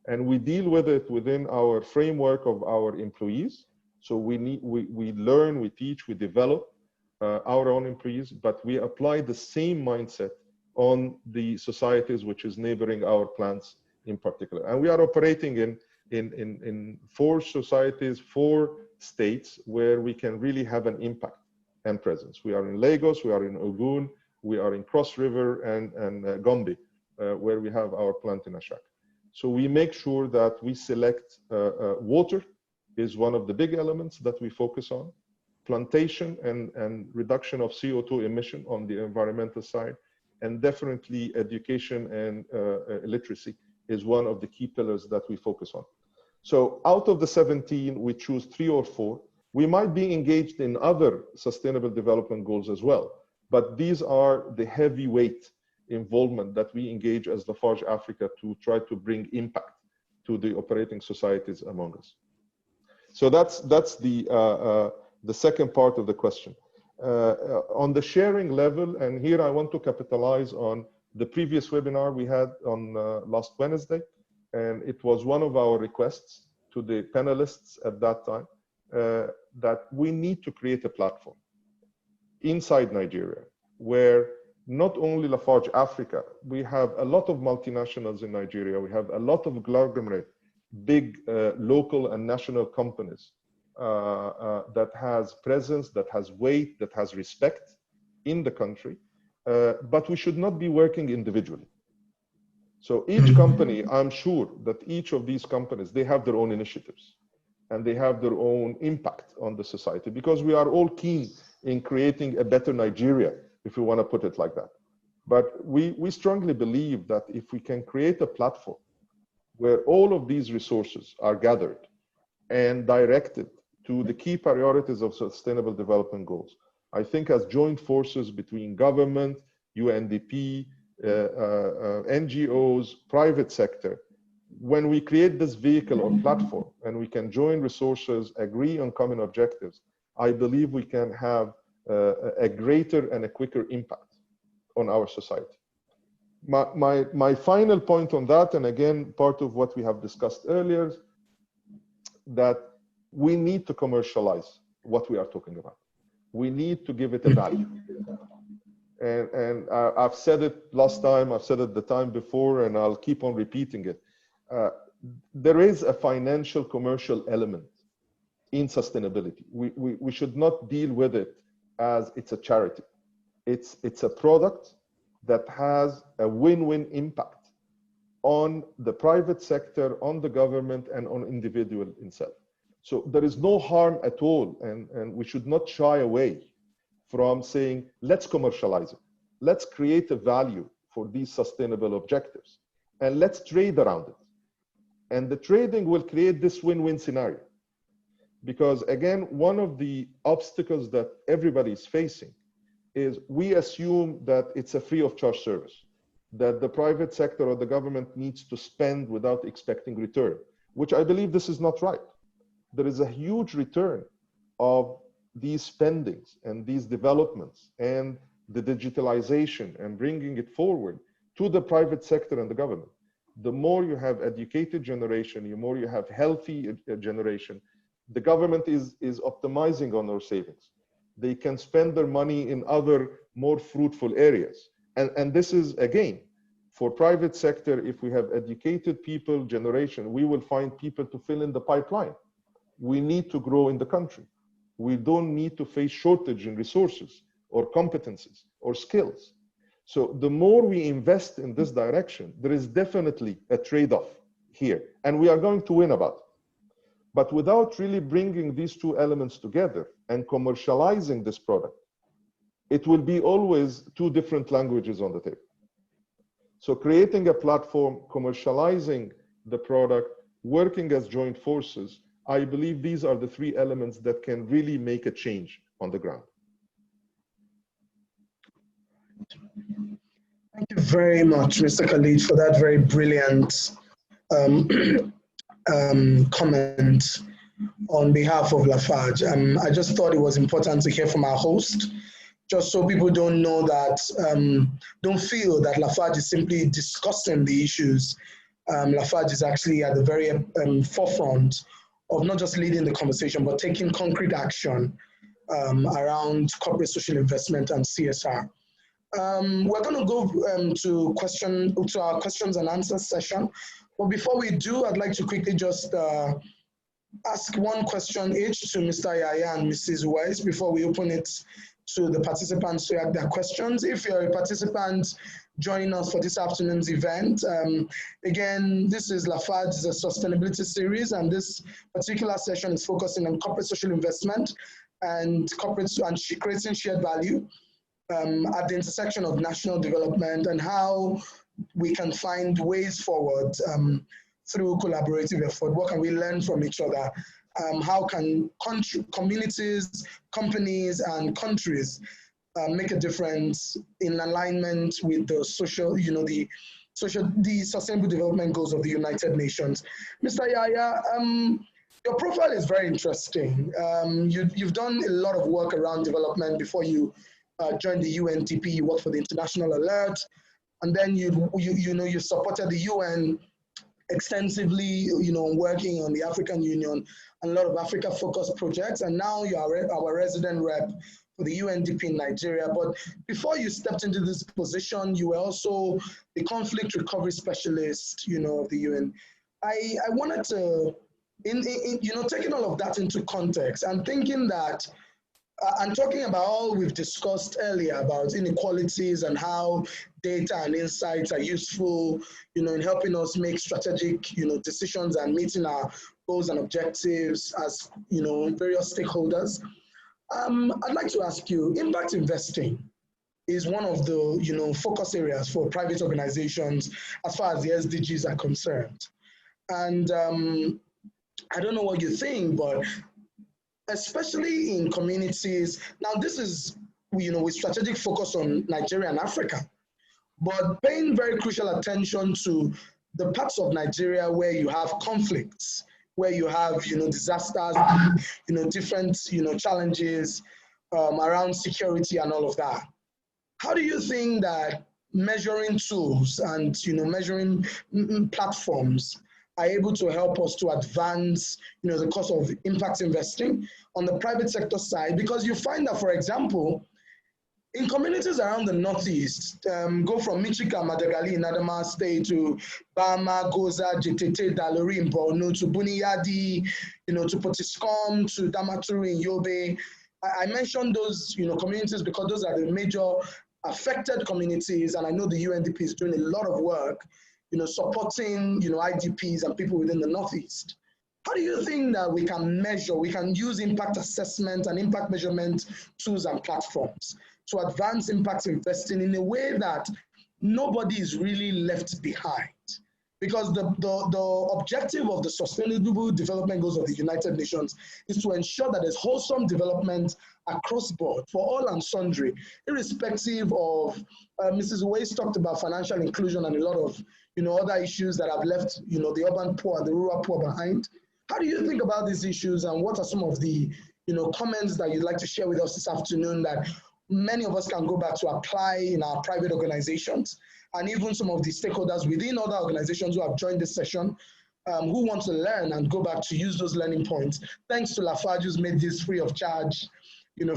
And we deal with it within our framework of our employees. So we learn, we teach, we develop our own employees, but we apply the same mindset on the societies which is neighboring our plants in particular. And we are operating in 4 societies, 4 states where we can really have an impact and presence. We are in Lagos, we are in Ogun, we are in Cross River and Gombe, where we have our plant in Ashak. So we make sure that we select water is one of the big elements that we focus on, plantation and reduction of CO2 emission on the environmental side, and definitely education and literacy is one of the key pillars that we focus on. So out of the 17, we choose 3 or 4. We might be engaged in other sustainable development goals as well, but these are the heavyweight involvement that we engage as Lafarge Africa to try to bring impact to the operating societies among us. So that's the second part of the question. On the sharing level, and here I want to capitalize on the previous webinar we had on last Wednesday, and it was one of our requests to the panelists at that time, that we need to create a platform inside Nigeria where not only Lafarge Africa, we have a lot of multinationals in Nigeria. We have a lot of conglomerate, big local and national companies that has presence, that has weight, that has respect in the country. But we should not be working individually. So each company, I'm sure that each of these companies, they have their own initiatives and they have their own impact on the society, because we are all keen in creating a better Nigeria, if we want to put it like that. But we strongly believe that if we can create a platform where all of these resources are gathered and directed to the key priorities of Sustainable Development Goals, I think as joint forces between government, UNDP, NGOs, private sector, when we create this vehicle or platform and we can join resources, agree on common objectives, I believe we can have a greater and a quicker impact on our society. My final point on that, and again, part of what we have discussed earlier, that we need to commercialize what we are talking about. We need to give it a value. And I've said it last time, I've said it the time before, and I'll keep on repeating it. There is a financial commercial element in sustainability. We should not deal with it as it's a charity. It's a product that has a win-win impact on the private sector, on the government, and on individual himself. So there is no harm at all, and we should not shy away from saying, let's commercialize it. Let's create a value for these sustainable objectives, and let's trade around it. And the trading will create this win-win scenario. Because again, one of the obstacles that everybody is facing is we assume that it's a free of charge service, that the private sector or the government needs to spend without expecting return, which I believe this is not right. There is a huge return of these spendings and these developments and the digitalization and bringing it forward to the private sector and the government. The more you have educated generation, the more you have healthy generation, the government is optimizing on their savings. They can spend their money in other more fruitful areas. And this is, again, for private sector, if we have educated people, generation, we will find people to fill in the pipeline. We need to grow in the country. We don't need to face shortage in resources or competencies or skills. So the more we invest in this direction, there is definitely a trade-off here, and we are going to win about it. But without really bringing these two elements together and commercializing this product, it will be always two different languages on the table. So creating a platform, commercializing the product, working as joint forces, I believe these are the three elements that can really make a change on the ground. Thank you very much, Mr. Khalid, for that very brilliant comment on behalf of Lafarge. I just thought it was important to hear from our host, just so people don't know that, don't feel that Lafarge is simply discussing the issues. Lafarge is actually at the very forefront of not just leading the conversation, but taking concrete action around corporate social investment and CSR. We're going to go to our questions and answers session. But before we do, I'd like to quickly just ask one question each to Mr. Yaya and Mrs. Weiss before we open it to the participants to ask their questions. If you're a participant joining us for this afternoon's event, again, this is Lafarge's sustainability series, and this particular session is focusing on corporate social investment and creating shared value at the intersection of national development and how we can find ways forward through collaborative effort. What can we learn from each other? How can communities, companies, and countries make a difference in alignment with the social, the Sustainable Development Goals of the United Nations? Mr. Yaya, your profile is very interesting. You've done a lot of work around development before you joined the UNDP. You worked for the International Alert, and then you supported the UN extensively, working on the African Union and a lot of Africa-focused projects. And now you are our resident rep for the UNDP in Nigeria. But before you stepped into this position, you were also the conflict recovery specialist, of the UN. I wanted to, taking all of that into context and thinking that, and talking about all we've discussed earlier about inequalities and how data and insights are useful, in helping us make strategic, decisions and meeting our goals and objectives as, various stakeholders. I'd like to ask you, impact investing is one of the, focus areas for private organizations as far as the SDGs are concerned. And I don't know what you think, but especially in communities, now this is, with strategic focus on Nigeria and Africa, but paying very crucial attention to the parts of Nigeria where you have conflicts, where you have, disasters, different, challenges around security and all of that. How do you think that measuring tools and, measuring platforms are able to help us to advance, the cause of impact investing on the private sector side? Because you find that, for example, in communities around the Northeast, go from Michika, Madagali in Adamawa State to Bama, Goza, Jetete, Dalori in Borno, to Buniyadi, to Potiskum, to Damaturu in Yobe. I mentioned those, communities because those are the major affected communities, and I know the UNDP is doing a lot of work supporting, IDPs and people within the Northeast. How do you think that we can measure, we can use impact assessment and impact measurement tools and platforms to advance impact investing in a way that nobody is really left behind? Because the objective of the Sustainable Development Goals of the United Nations is to ensure that there's wholesome development across board for all and sundry, irrespective of, Mrs. Weiss talked about financial inclusion and a lot of, other issues that have left, the urban poor and the rural poor behind. How do you think about these issues, and what are some of the, comments that you'd like to share with us this afternoon that many of us can go back to apply in our private organizations, and even some of the stakeholders within other organizations who have joined this session, who want to learn and go back to use those learning points? Thanks to Lafarge, who's made this free of charge,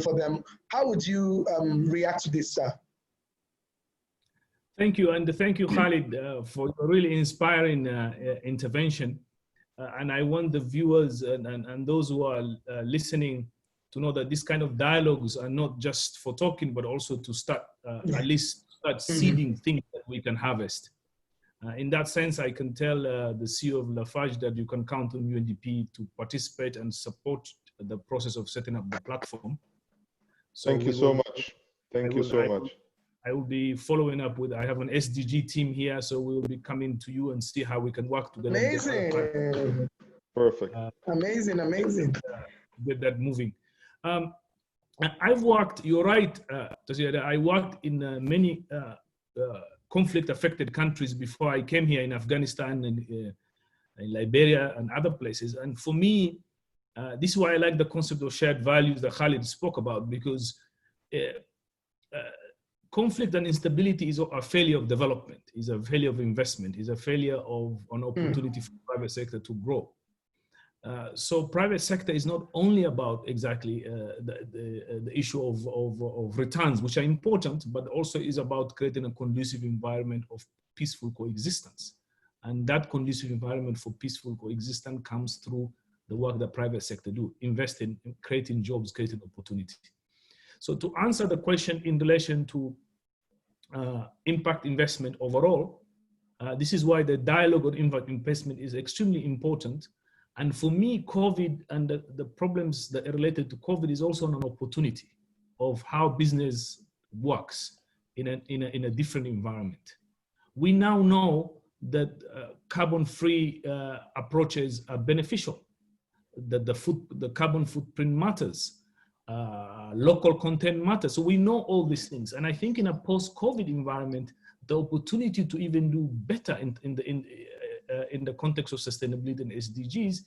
for them. How would you react to this, sir? Thank you, and thank you, Khalid, for a really inspiring intervention. And I want the viewers and those who are listening to know that this kind of dialogues are not just for talking, but also to start, at least start seeding things that we can harvest. In that sense, I can tell the CEO of Lafarge that you can count on UNDP to participate and support the process of setting up the platform. So thank you so much. Thank you so much. I will be following up with, I have an SDG team here, so we'll be coming to you and see how we can work together. Amazing. Perfect. Amazing, amazing. Get that moving. I've worked, you're right, I worked in many conflict-affected countries before I came here, in Afghanistan and in Liberia and other places. And for me, this is why I like the concept of shared values that Khalid spoke about, because conflict and instability is a failure of development, is a failure of investment, is a failure of an opportunity for the private sector to grow. So private sector is not only about exactly the issue of returns, which are important, but also is about creating a conducive environment of peaceful coexistence. And that conducive environment for peaceful coexistence comes through the work that private sector do, investing in creating jobs, creating opportunity. So to answer the question in relation to impact investment overall, this is why the dialogue on impact investment is extremely important. And for me, COVID and the problems that are related to COVID is also an opportunity of how business works in a different environment. We now know that carbon-free approaches are beneficial, that the carbon footprint matters. Local content matters. So we know all these things. And I think in a post-COVID environment, the opportunity to even do better in the context of sustainability and SDGs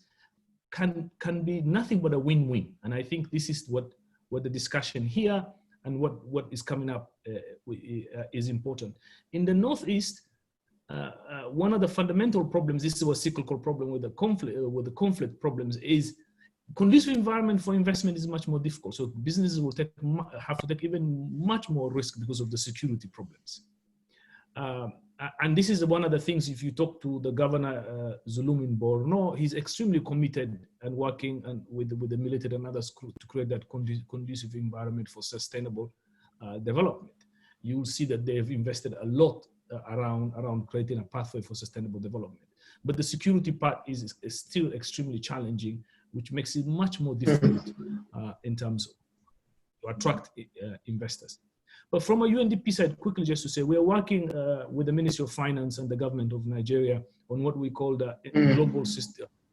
can be nothing but a win-win. And I think this is what the discussion here and what is coming up is important. In the Northeast, one of the fundamental problems, this is a cyclical problem with the conflict problems, is conducive environment for investment is much more difficult. So businesses will have to take even much more risk because of the security problems. And this is one of the things, if you talk to the governor, Zulum in Borno, he's extremely committed and working with the military and others to create that conducive environment for sustainable development. You will see that they've invested a lot around creating a pathway for sustainable development. But the security part is still extremely challenging, which makes it much more difficult in terms of to attract investors. But from a UNDP side, quickly just to say, we are working with the Ministry of Finance and the government of Nigeria on what we call the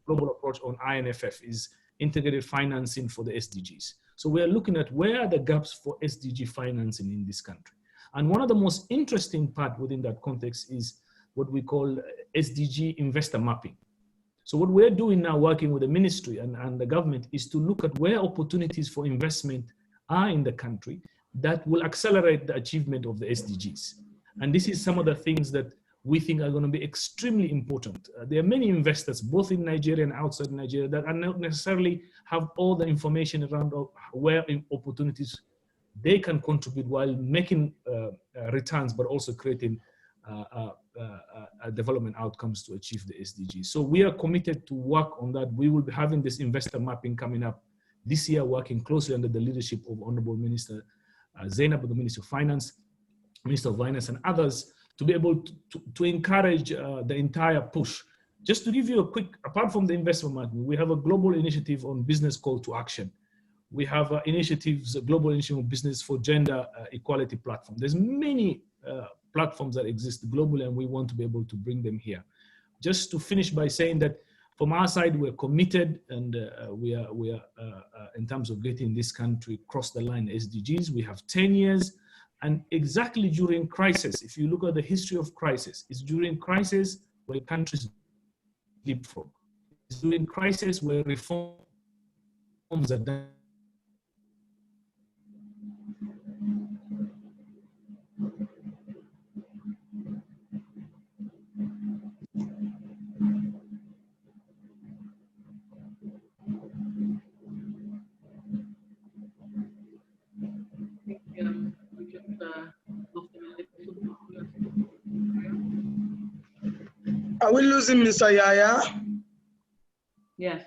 global approach on INFF, is integrated financing for the SDGs. So we are looking at where are the gaps for SDG financing in this country. And one of the most interesting part within that context is what we call SDG investor mapping. So what we're doing now, working with the ministry and the government, is to look at where opportunities for investment are in the country that will accelerate the achievement of the SDGs. And this is some of the things that we think are going to be extremely important. There are many investors, both in Nigeria and outside Nigeria, that are not necessarily have all the information around where opportunities they can contribute while making returns, but also creating development outcomes to achieve the SDGs. So we are committed to work on that. We will be having this investor mapping coming up this year, working closely under the leadership of Honorable Minister Zainab, the Minister of Finance, and others, to be able to encourage the entire push. Just to give you a quick, apart from the investment mapping, we have a global initiative on business call to action. We have initiatives, a global initiative of business for gender equality platform. There's many platforms that exist globally, and we want to be able to bring them here. Just to finish by saying that from our side, we're committed, and we are in terms of getting this country across the line SDGs. We have 10 years, and exactly during crisis, if you look at the history of crisis, it's during crisis where countries leapfrog. It's during crisis where reforms are done. Are we losing Mr. Yaya? Yes.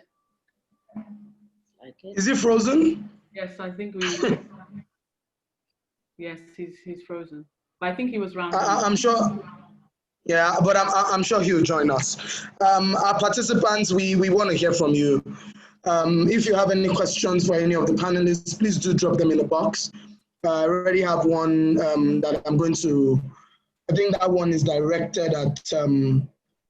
Is he frozen? Yes, I think we. Yes, he's frozen. But I think he was round. I'm sure. Yeah, but I'm sure he'll join us. Our participants, we want to hear from you. If you have any questions for any of the panelists, please do drop them in the box. I already have one that I'm going to. I think that one is directed at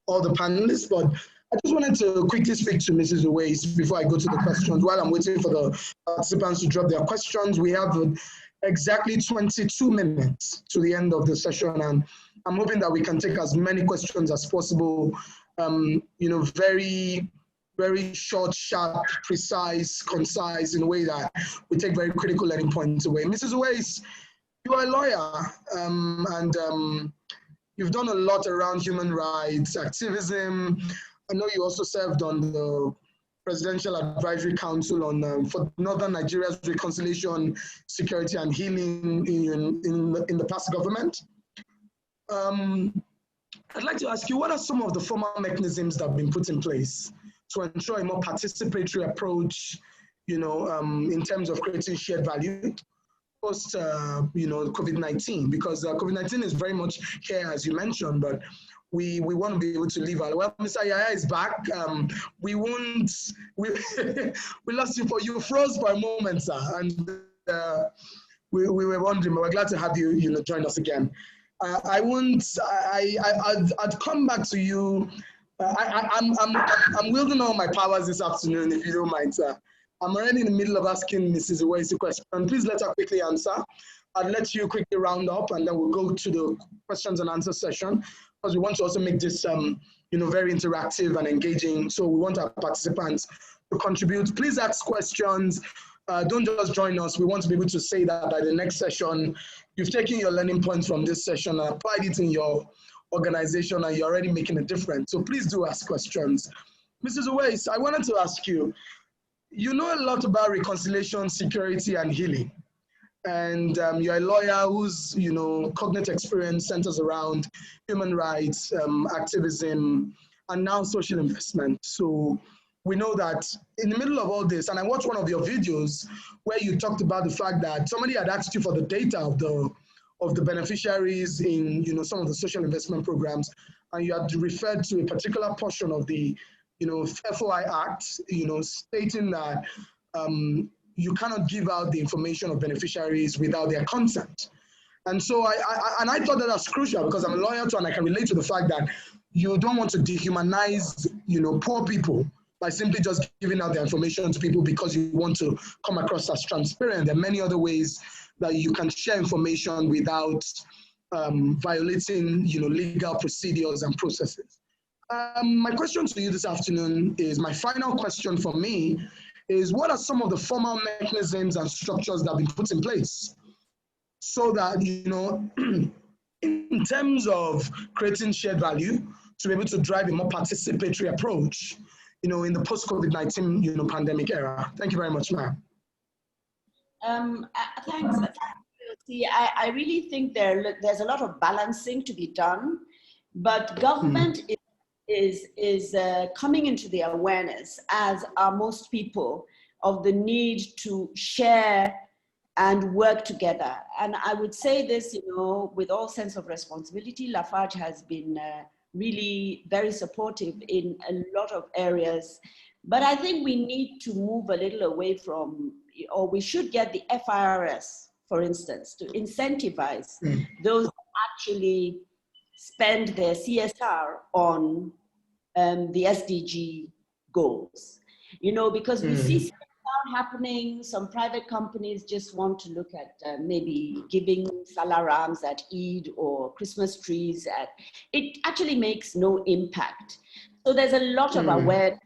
all the panelists, but I just wanted to quickly speak to Mrs. Uwais before I go to the questions. While I'm waiting for the participants to drop their questions, we have exactly 22 minutes to the end of the session, and I'm hoping that we can take as many questions as possible. Very, very short, sharp, precise, concise, in a way that we take very critical learning points away. Mrs. Uwais, you are a lawyer, and you've done a lot around human rights activism. I know you also served on the Presidential Advisory Council on for Northern Nigeria's reconciliation, security, and healing in the past government. I'd like to ask you, what are some of the formal mechanisms that have been put in place to ensure a more participatory approach, in terms of creating shared value post, COVID-19? Because COVID-19 is very much here, as you mentioned, but we want to be able to leave our, well, Mr. Yaya is back. We lost you you froze for a moment, sir, and we were wondering, but we're glad to have you, join us again. I'd come back to you. I'm wielding all my powers this afternoon, if you don't mind, sir. I'm already in the middle of asking Mrs. Uwais a question. Please let her quickly answer. I'll let you quickly round up, and then we'll go to the questions and answer session, because we want to also make this, very interactive and engaging. So we want our participants to contribute. Please ask questions. Don't just join us. We want to be able to say that by the next session, you've taken your learning points from this session and applied it in your organization, and you're already making a difference. So please do ask questions. Mrs. Uwais, I wanted to ask you, you know a lot about reconciliation, security, and healing. And you're a lawyer whose, cognate experience centers around human rights, activism, and now social investment. So we know that in the middle of all this, and I watched one of your videos where you talked about the fact that somebody had asked you for the data of the beneficiaries in, some of the social investment programs, and you had referred to a particular portion of the, FOI Act, stating that you cannot give out the information of beneficiaries without their consent. And so I thought that was crucial because I'm a lawyer too, and I can relate to the fact that you don't want to dehumanize, poor people by simply just giving out the information to people because you want to come across as transparent. There are many other ways that you can share information without violating, legal procedures and processes. My question to you this afternoon is, my final question for me is, what are some of the formal mechanisms and structures that have been put in place so that, in terms of creating shared value, to be able to drive a more participatory approach, in the post-COVID-19, pandemic era? Thank you very much, ma'am. Thanks. See, I really think there's a lot of balancing to be done, but government is coming into the awareness, as are most people, of the need to share and work together. And I would say this, with all sense of responsibility. Lafarge has been really very supportive in a lot of areas, but I think we need to move a little away from, or we should get the FIRS, for instance, to incentivize those that actually spend their CSR on the SDG goals, because we see CSR happening. Some private companies just want to look at maybe giving salarams at Eid or Christmas trees. It actually makes no impact. So there's a lot of awareness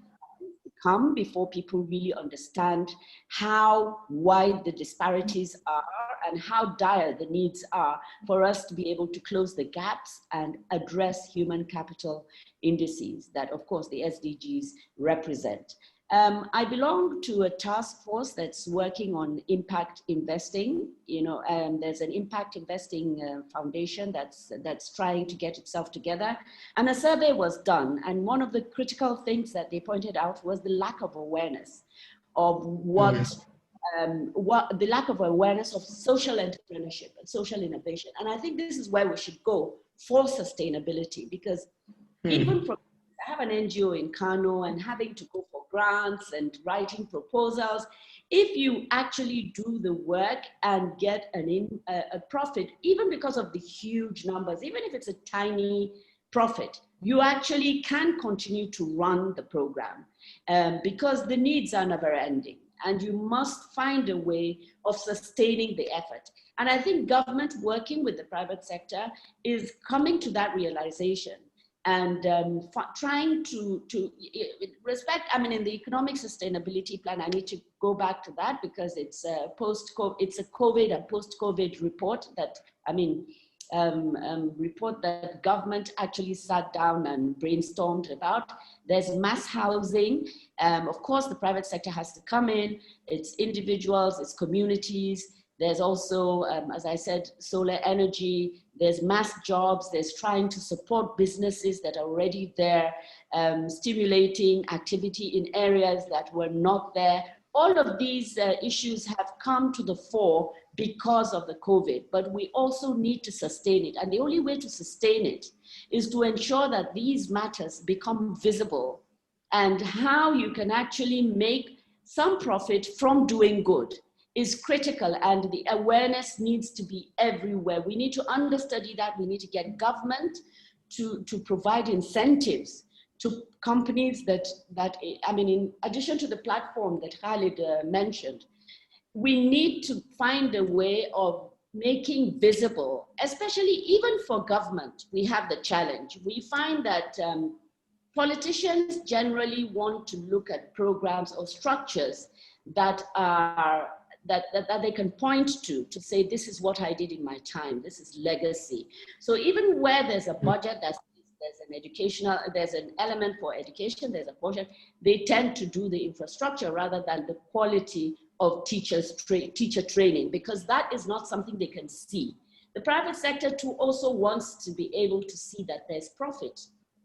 to come before people really understand how wide the disparities are and how dire the needs are for us to be able to close the gaps and address human capital indices that, of course, the SDGs represent. I belong to a task force that's working on impact investing. There's an impact investing foundation that's trying to get itself together. And a survey was done. And one of the critical things that they pointed out was the lack of awareness of the lack of awareness of social entrepreneurship and social innovation. And I think this is where we should go for sustainability, because even from, I have an NGO in Kano, and having to go for grants and writing proposals, if you actually do the work and get a profit, even because of the huge numbers, even if it's a tiny profit, you actually can continue to run the program because the needs are never ending. And you must find a way of sustaining the effort. And I think government working with the private sector is coming to that realization and trying to respect. I mean, in the economic sustainability plan, I need to go back to that because it's a COVID and post-COVID report that, report that government actually sat down and brainstormed about. There's mass housing. Of course, the private sector has to come in. It's individuals, it's communities. There's also, as I said, solar energy. There's mass jobs. There's trying to support businesses that are already there, stimulating activity in areas that were not there. All of these issues have come to the fore because of the COVID, but we also need to sustain it. And the only way to sustain it is to ensure that these matters become visible and how you can actually make some profit from doing good is critical, and the awareness needs to be everywhere. We need to understudy that. We need to get government to provide incentives to companies that, in addition to the platform that Khalid mentioned, we need to find a way of making visible, especially even for government, we have the challenge. We find that politicians generally want to look at programs or structures that are that they can point to say, this is what I did in my time, this is legacy. So even where there's a budget that's there's an element for education, there's a portion, they tend to do the infrastructure rather than the quality of teacher training, because that is not something they can see. The private sector too also wants to be able to see that there's profit.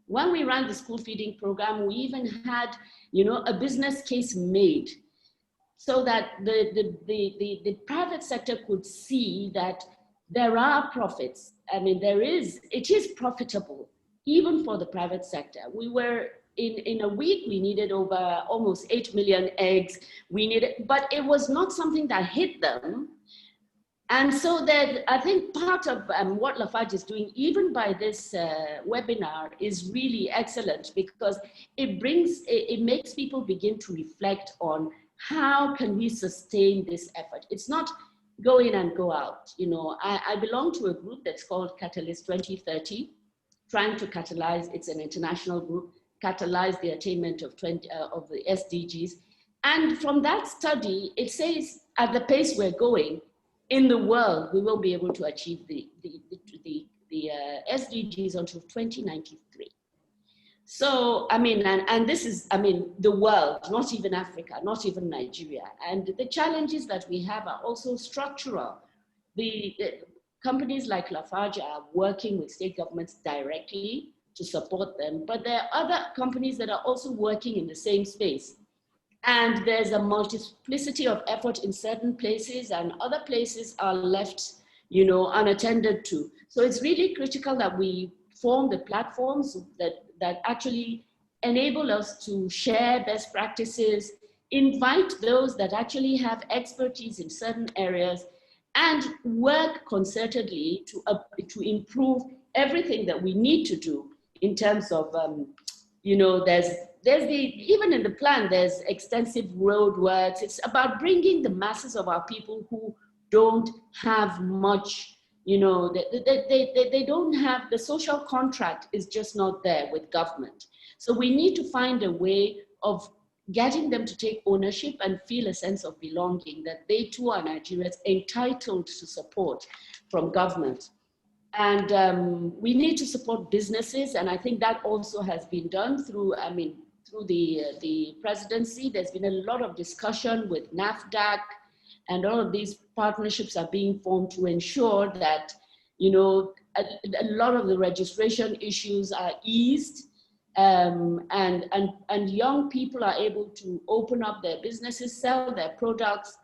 When we ran the school feeding program, we even had, a business case made so that the private sector could see that there are profits. I mean, it is profitable, even for the private sector. We were, in a week, we needed over almost 8 million eggs. But it was not something that hit them. And so that I think part of what Lafarge is doing, even by this webinar, is really excellent, because it makes people begin to reflect on how can we sustain this effort. It's not go in and go out. I belong to a group that's called Catalyst 2030, trying to catalyze, it's an international group, catalyze the attainment of the SDGs. And from that study, it says at the pace we're going, in the world, we will be able to achieve the SDGs until 2093. So, I mean, and this is, the world, not even Africa, not even Nigeria. And the challenges that we have are also structural. The companies like Lafarge are working with state governments directly to support them, but there are other companies that are also working in the same space. And there's a multiplicity of effort in certain places, and other places are left, unattended to. So it's really critical that we form the platforms that actually enable us to share best practices, invite those that actually have expertise in certain areas, and work concertedly to improve everything that we need to do in terms of, even in the plan, there's extensive road works. It's about bringing the masses of our people who don't have much, they don't have, the social contract is just not there with government. So we need to find a way of getting them to take ownership and feel a sense of belonging, that they too are Nigerians entitled to support from government. And we need to support businesses, and I think that also has been done through, through the presidency. There's been a lot of discussion with NAFDAC, and all of these partnerships are being formed to ensure that, a lot of the registration issues are eased, and young people are able to open up their businesses, sell their products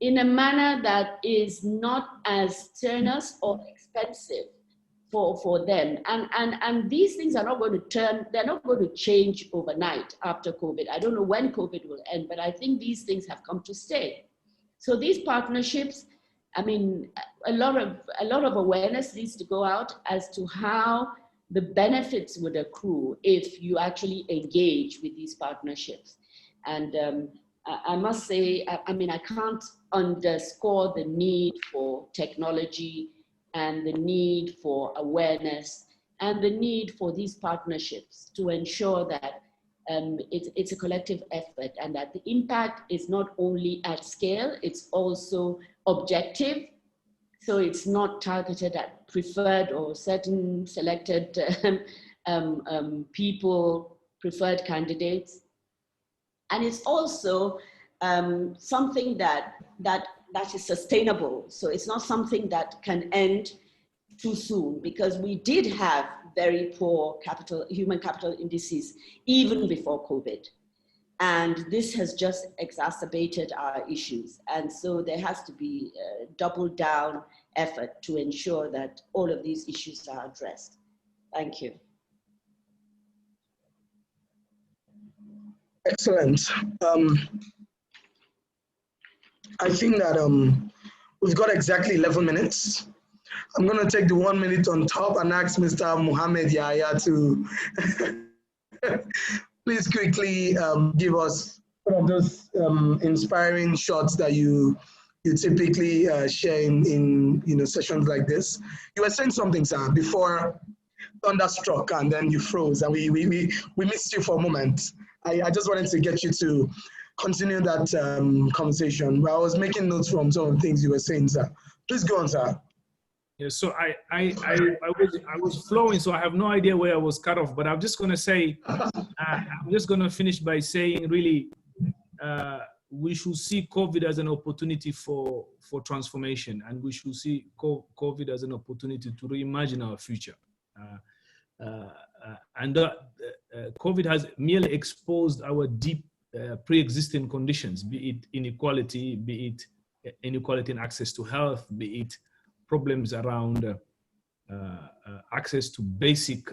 in a manner that is not as strenuous or expensive for them. And these things are not going to they're not going to change overnight after COVID. I don't know when COVID will end, but I think these things have come to stay. So these partnerships, a lot of awareness needs to go out as to how the benefits would accrue if you actually engage with these partnerships. And I must say, I can't underscore the need for technology and the need for awareness and the need for these partnerships to ensure that it's a collective effort, and that the impact is not only at scale, it's also objective. So it's not targeted at preferred or certain selected people, preferred candidates. And it's also something that is sustainable. So it's not something that can end too soon, because we did have very poor human capital indices even before COVID. And this has just exacerbated our issues. And so there has to be a double down effort to ensure that all of these issues are addressed. Thank you. Excellent. I think that we've got exactly 11 minutes. I'm going to take the 1 minute on top and ask Mr. Mohammed Yahya to please quickly give us some of those inspiring shots that you typically share in sessions like this. You were saying something, sir, before thunderstruck, and then you froze, and we missed you for a moment. I just wanted to get you to continue that conversation. But I was making notes from some of the things you were saying, sir. Please go on, sir. Yeah, so I was flowing, so I have no idea where I was cut off. But I'm just going to say, I'm just going to finish by saying, really, we should see COVID as an opportunity for transformation, and we should see COVID as an opportunity to reimagine our future. COVID has merely exposed our deep pre-existing conditions, be it inequality, be it inequality in access to health, be it problems around access to basic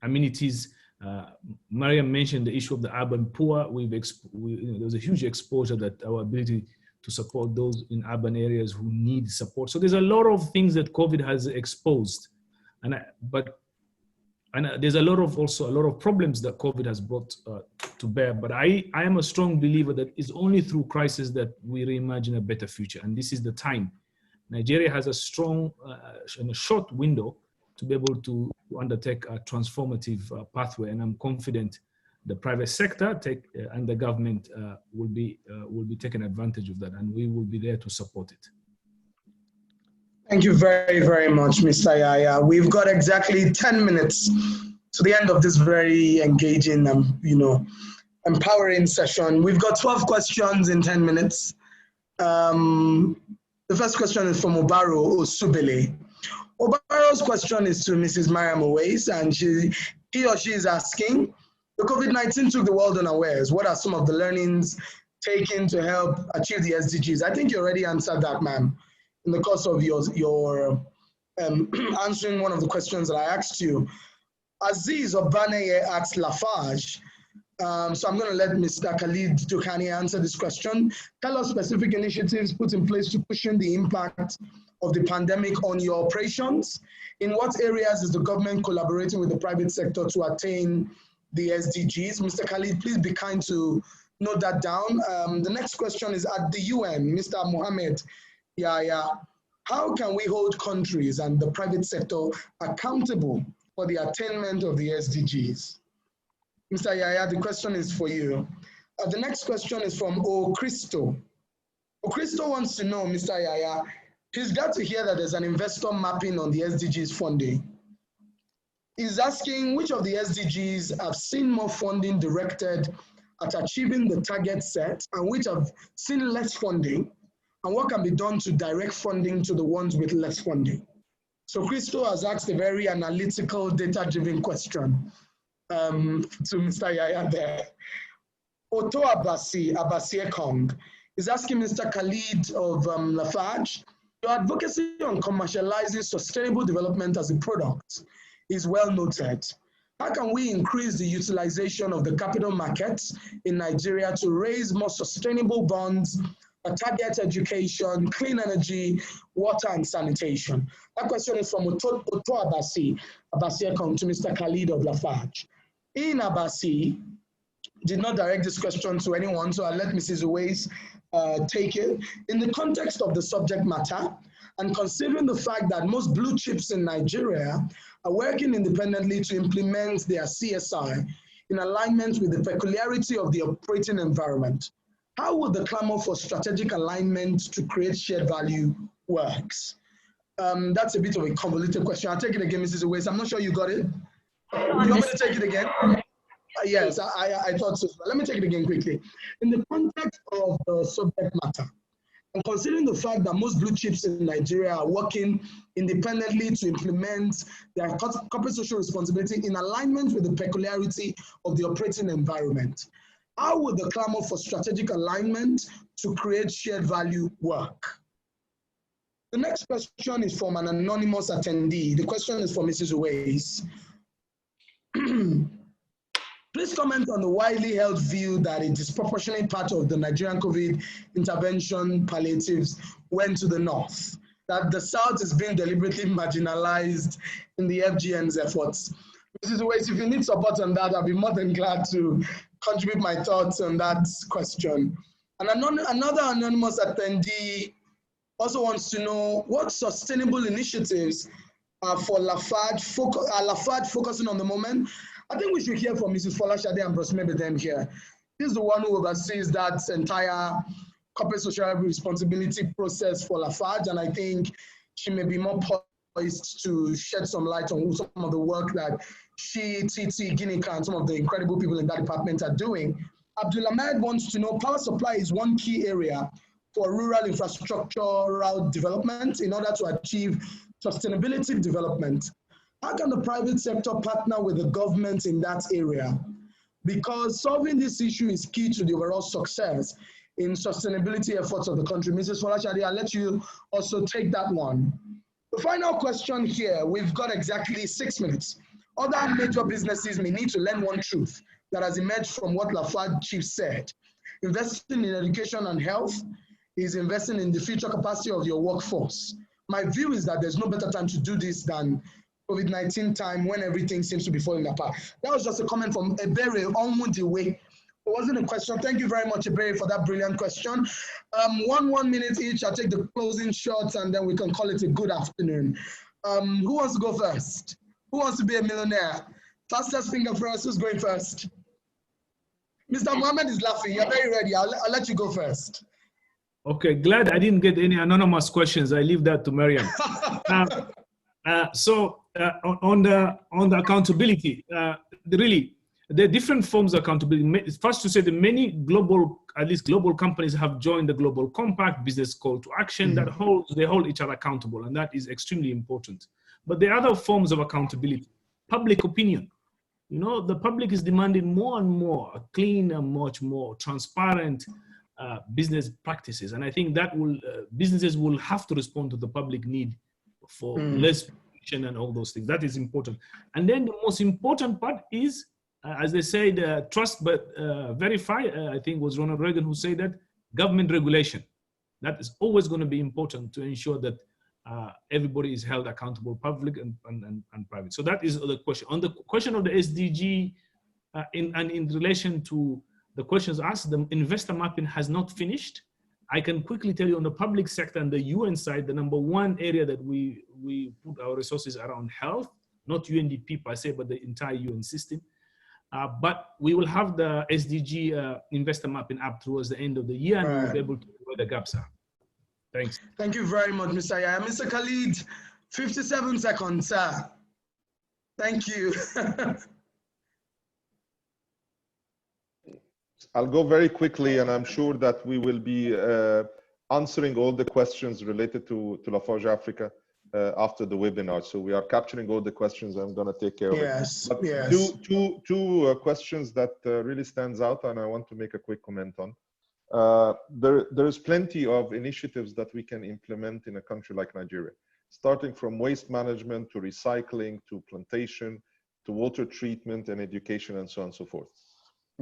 amenities. Mariam mentioned the issue of the urban poor. There's a huge exposure that our ability to support those in urban areas who need support. So there's a lot of things that COVID has exposed, and there's also a lot of problems that COVID has brought to bear. But I am a strong believer that it's only through crisis that we reimagine a better future, and this is the time. Nigeria has a strong and a short window to be able to undertake a transformative pathway, and I'm confident the private sector and the government will be taking advantage of that, and we will be there to support it. Thank you very, very much, Mr. Yaya. We've got exactly 10 minutes to the end of this very engaging, empowering session. We've got 12 questions in 10 minutes. The first question is from Obaro Osubele. Obaro's question is to Mrs. Mariam Owais, and he or she is asking, the COVID-19 took the world unawares. What are some of the learnings taken to help achieve the SDGs? I think you already answered that, ma'am, in the course of your answering one of the questions that I asked you. Aziz Obaneye asked Lafarge, so I'm going to let Mr. Khalid Dukani answer this question. Tell us specific initiatives put in place to cushion the impact of the pandemic on your operations. In what areas is the government collaborating with the private sector to attain the SDGs? Mr. Khalid, please be kind to note that down. The next question is at the UN, Mr. Mohammed Yaya. How can we hold countries and the private sector accountable for the attainment of the SDGs? Mr. Yaya, the question is for you. The next question is from O'Cristo. O'Cristo wants to know, Mr. Yaya, he's glad to hear that there's an investor mapping on the SDGs funding. He's asking which of the SDGs have seen more funding directed at achieving the target set and which have seen less funding, and what can be done to direct funding to the ones with less funding. So Christo has asked a very analytical, data-driven question to Mr. Yaya there. Otto Abasie Kong is asking Mr. Khalid of Lafarge, your advocacy on commercializing sustainable development as a product is well noted. How can we increase the utilization of the capital markets in Nigeria to raise more sustainable bonds, target education, clean energy, water, and sanitation? That question is from Otto Abasie Kong to Mr. Khalid of Lafarge. Ian Abasie did not direct this question to anyone, so I'll let Mrs. Owais take it. In the context of the subject matter, and considering the fact that most blue chips in Nigeria are working independently to implement their CSR in alignment with the peculiarity of the operating environment, how would the clamor for strategic alignment to create shared value works? That's a bit of a convoluted question. I'll take it again, Mrs. Owais. I'm not sure you got it. Do you want me to take it again? Yes, I thought so. Let me take it again quickly. In the context of the subject matter, and considering the fact that most blue chips in Nigeria are working independently to implement their corporate social responsibility in alignment with the peculiarity of the operating environment, how would the clamor for strategic alignment to create shared value work? The next question is from an anonymous attendee. The question is for Mrs. Owais. Please comment on the widely held view that a disproportionate part of the Nigerian COVID intervention palliatives went to the north, that the south is being deliberately marginalized in the FGN's efforts. Mrs. Owais, if you need support on that, I'll be more than glad to contribute my thoughts on that question. And another anonymous attendee also wants to know what sustainable initiatives are for Lafarge focusing on the moment. I think we should hear from Mrs. Folashade and Brosmebe then here. This is the one who oversees that entire corporate social responsibility process for Lafarge, and I think she may be more poised to shed some light on some of the work that she, Titi, Ginika, and some of the incredible people in that department are doing. Abdul Ahmed wants to know, power supply is one key area for rural infrastructural development in order to achieve sustainability development. How can the private sector partner with the government in that area? Because solving this issue is key to the overall success in sustainability efforts of the country. Mrs. Folashade, I'll let you also take that one. The final question here, we've got exactly 6 minutes. Other major businesses may need to learn one truth that has emerged from what Lafarge Chief said. Investing in education and health is investing in the future capacity of your workforce. My view is that there's no better time to do this than COVID-19 time when everything seems to be falling apart. That was just a comment from Ebere Onwudiwe. It wasn't a question. Thank you very much, Ebere, for that brilliant question. 1 minute each. I'll take the closing shots and then we can call it a good afternoon. Who wants to go first? Who wants to be a millionaire? Fastest finger first. Who's going first? Mr. Mohammed is laughing. You're very ready. I'll let you go first. Okay, glad I didn't get any anonymous questions. I leave that to Mariam. On the accountability, really, there are different forms of accountability. First to say that many global, at least global companies have joined the Global Compact, business call to action, that they hold each other accountable, and that is extremely important. But there are other forms of accountability. Public opinion. You know, the public is demanding more and more clean and much more transparent business practices. And I think that will, businesses will have to respond to the public need for less pollution and all those things. That is important. And then the most important part is, as they said, trust but verify. I think it was Ronald Reagan who said that, government regulation. That is always going to be important to ensure that everybody is held accountable, public and private. So that is the question. On the question of the SDG, in relation to the questions asked, the investor mapping has not finished. I can quickly tell you on the public sector and the UN side, the #1 area that we put our resources around health, not UNDP per se, but the entire UN system. But we will have the SDG investor mapping up towards the end of the year, and we'll be able to know where the gaps are. Thanks. Thank you very much, Mr. Yaya. Mr. Khalid, 57 seconds, sir. Thank you. I'll go very quickly, and I'm sure that we will be answering all the questions related to Lafarge Africa after the webinar. So we are capturing all the questions. I'm going to take care of it. But two questions that really stands out, and I want to make a quick comment on. There is plenty of initiatives that we can implement in a country like Nigeria, starting from waste management to recycling to plantation to water treatment and education and so on and so forth.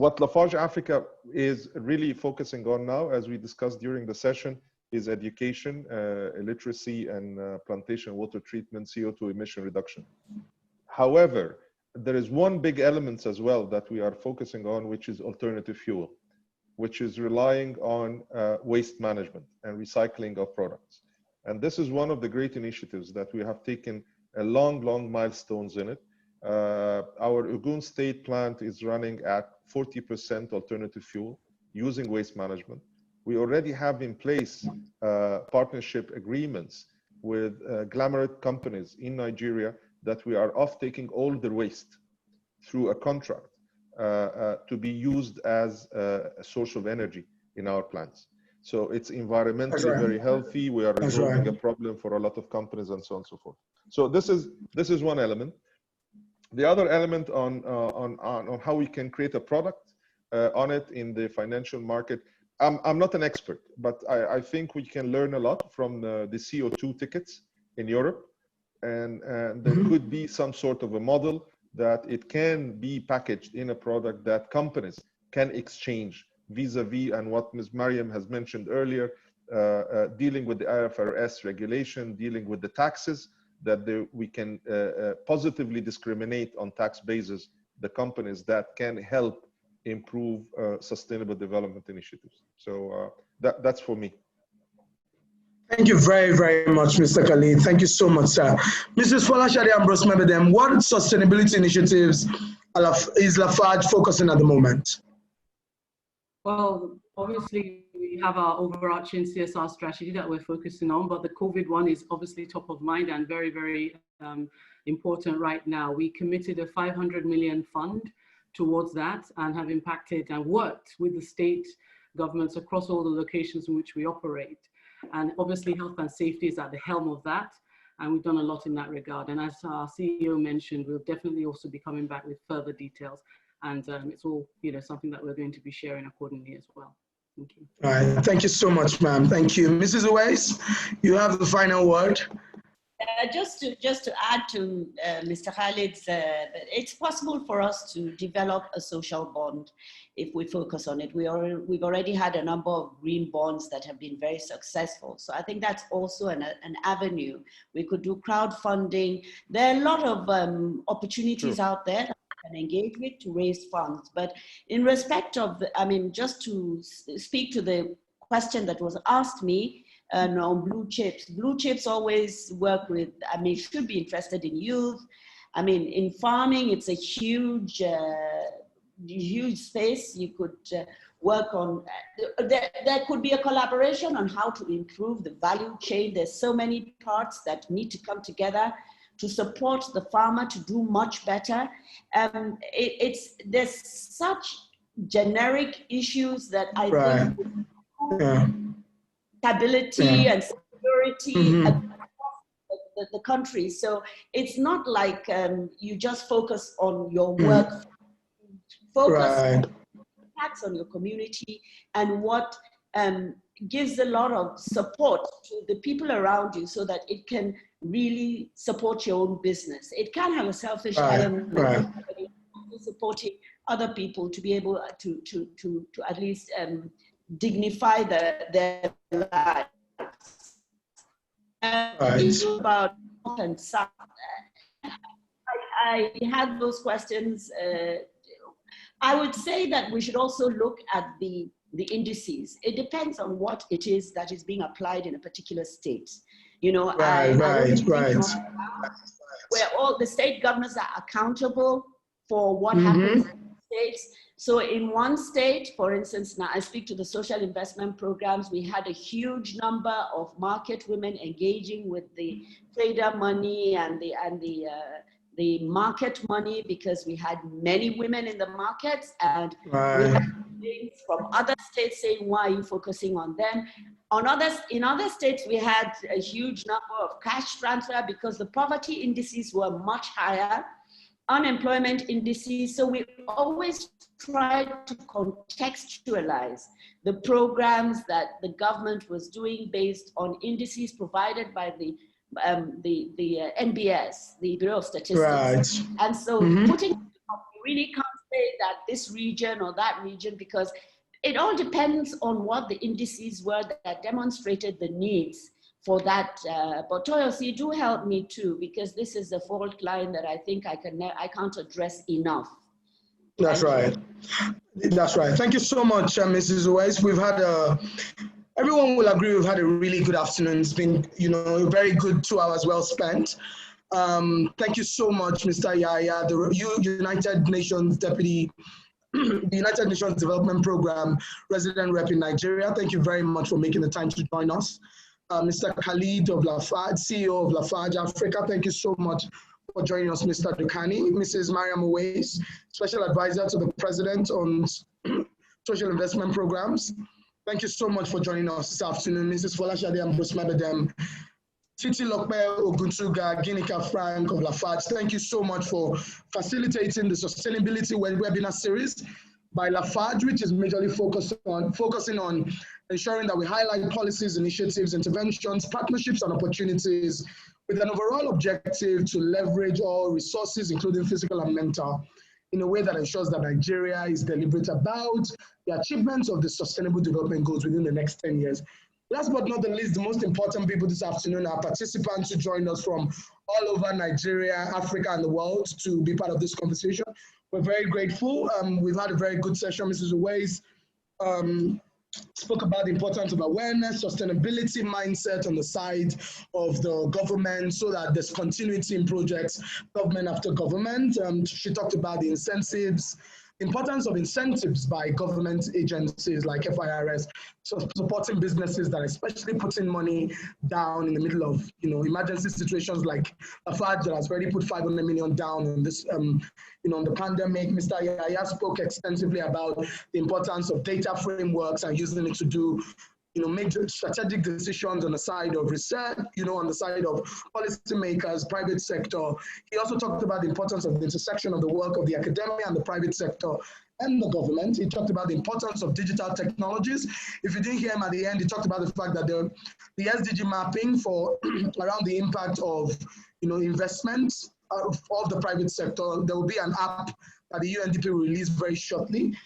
What Lafarge Africa is really focusing on now, as we discussed during the session, is education, literacy, and plantation water treatment, CO2 emission reduction. However, there is one big element as well that we are focusing on, which is alternative fuel, which is relying on waste management and recycling of products. And this is one of the great initiatives that we have taken a long milestones in it. Our Ogun State plant is running at 40% alternative fuel using waste management. We already have in place partnership agreements with Glamourate companies in Nigeria that we are off-taking all their waste through a contract to be used as a source of energy in our plants. So it's environmentally very healthy. We are resolving a problem for a lot of companies and so on and so forth. So this is one element. The other element on how we can create a product on it in the financial market. I'm not an expert, but I think we can learn a lot from the CO2 tickets in Europe, and there could be some sort of a model that it can be packaged in a product that companies can exchange vis-a-vis, and what Ms. Mariam has mentioned earlier, dealing with the IFRS regulation, dealing with the taxes, that we can positively discriminate on tax basis the companies that can help improve sustainable development initiatives. So that's for me. Thank you very much, Mr. Khalid. Thank you so much, sir. Mrs. Folashade Ambrose Mebedem, what sustainability initiatives is Lafarge focusing at the moment? Well, obviously, we have our overarching CSR strategy that we're focusing on, but the COVID one is obviously top of mind and very, very important right now. We committed a 500 million fund towards that and have impacted and worked with the state governments across all the locations in which we operate. And obviously, health and safety is at the helm of that. And we've done a lot in that regard. And as our CEO mentioned, we'll definitely also be coming back with further details. And it's all, something that we're going to be sharing accordingly as well. Thank you. All right. Thank you so much, ma'am. Thank you. Mrs. Uwais, you have the final word. Just to add to Mr. Khalid's, it's possible for us to develop a social bond if we focus on it. We've already had a number of green bonds that have been very successful. So I think that's also an avenue. We could do crowdfunding. There are a lot of opportunities out there that we can engage with to raise funds. But in respect of, just to speak to the question that was asked me, on blue chips. Blue chips always work with, should be interested in youth. In farming, it's a huge space. You could work on, there could be a collaboration on how to improve the value chain. There's so many parts that need to come together to support the farmer to do much better. There's such generic issues that I think stability and security across the country. So it's not like you just focus on your work, focus on impacts on your community and what gives a lot of support to the people around you so that it can really support your own business. It can have a selfish element, supporting other people to be able to at least dignify their lives. It's about and South. I had those questions. I would say that we should also look at the indices. It depends on what it is that is being applied in a particular state. Where all the state governors are accountable for what happens in states. So in one state, for instance, now I speak to the social investment programs, we had a huge number of market women engaging with the trader money and the market money because we had many women in the markets and we had things from other states saying, why are you focusing on them? In other states, we had a huge number of cash transfer because the poverty indices were much higher, unemployment indices. So we always try to contextualize the programs that the government was doing based on indices provided by the NBS, the Bureau of Statistics. And so putting, we really can't say that this region or that region because it all depends on what the indices were that demonstrated the needs for that. But Toyosi, do help me too, because this is a fault line that I think I can't address enough. That's right. That's right. Thank you so much, Mrs. Uwais. We've had everyone will agree we've had a really good afternoon. It's been, a very good 2 hours well spent. Thank you so much, Mr. Yaya, the United Nations Deputy, the United Nations Development Program Resident Rep in Nigeria. Thank you very much for making the time to join us. Mr. Khalid of Lafarge, CEO of Lafarge Africa, thank you so much for joining us, Mr. Dukani. Mrs. Mariam Uwais, Special Advisor to the President on Social Investment Programs. Thank you so much for joining us this afternoon. Mrs. Folashade Ambosmabedem, Titi Lokpe Oguntuga, Ginika Frank of Lafarge. Thank you so much for facilitating the Sustainability webinar series by Lafarge, which is majorly focusing on ensuring that we highlight policies, initiatives, interventions, partnerships, and opportunities with an overall objective to leverage all resources, including physical and mental, in a way that ensures that Nigeria is deliberate about the achievements of the Sustainable Development Goals within the next 10 years. Last but not the least, the most important people this afternoon are participants who joined us from all over Nigeria, Africa, and the world to be part of this conversation. We're very grateful. We've had a very good session. Mrs. Uwais spoke about the importance of awareness, sustainability mindset on the side of the government so that there's continuity in projects, government after government. She talked about the incentives importance of incentives by government agencies like FIRS, so supporting businesses that especially putting money down in the middle of emergency situations like Lafarge that has already put 500 million down on this on the pandemic. Mr. Yaya spoke extensively about the importance of data frameworks and using it to do make strategic decisions on the side of research, on the side of policymakers, private sector. He also talked about the importance of the intersection of the work of the academia and the private sector and the government. He talked about the importance of digital technologies. If you didn't hear him at the end, he talked about the fact that the SDG mapping for around the impact of investments of the private sector. There will be an app that the UNDP will release very shortly.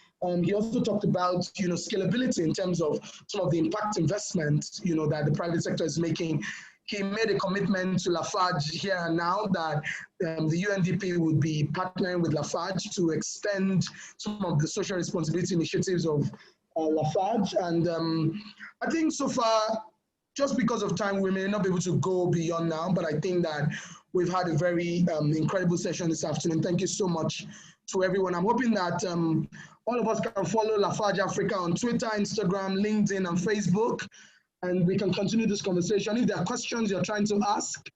He also talked about scalability in terms of some of the impact investments that the private sector is making. He made a commitment to Lafarge here and now that the UNDP would be partnering with Lafarge to extend some of the social responsibility initiatives of Lafarge. And I think so far, just because of time, we may not be able to go beyond now, but I think that we've had a very incredible session this afternoon. Thank you so much to everyone. I'm hoping that all of us can follow Lafarge Africa on Twitter, Instagram, LinkedIn, and Facebook, and we can continue this conversation. If there are questions you're trying to ask,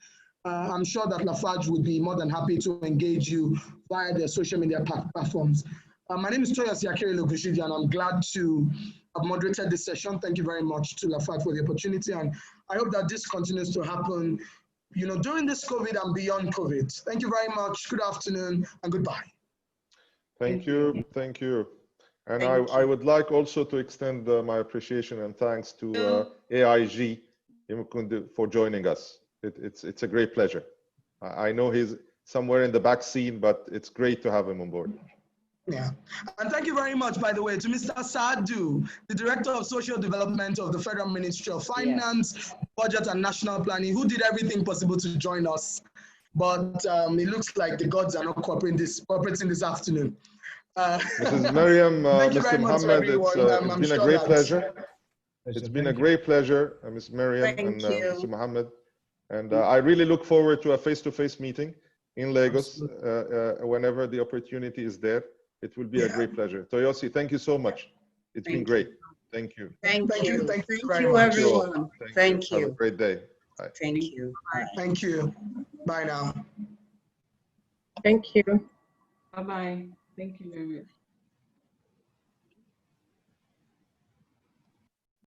I'm sure that Lafarge would be more than happy to engage you via their social media platforms. My name is Toyosi Akere-Logushiji, and I'm glad to have moderated this session. Thank you very much to Lafarge for the opportunity, and I hope that this continues to happen, during this COVID and beyond COVID. Thank you very much. Good afternoon and goodbye. Thank you. Thank you. And I would like also to extend my appreciation and thanks to AIG for joining us. It's a great pleasure. I know he's somewhere in the back scene, but it's great to have him on board. Yeah, and thank you very much, by the way, to Mr. Sadu, the Director of Social Development of the Federal Ministry of Finance, Budget and National Planning, who did everything possible to join us. But it looks like the gods are not cooperating this afternoon. Mrs. Miriam, Mr. Mohammed, it's been a great pleasure. It's been a great pleasure, Ms. Miriam and Mr. Mohammed. And I really look forward to a face-to-face meeting in Lagos whenever the opportunity is there. It will be a great pleasure. Toyosi, thank you so much. It's been great. Thank you. Thank you. Thank you Thank you, everyone. Thank you. Have a great day. Bye. Thank you. Thank you. Bye now. Thank you. Bye-bye. Thank you very much.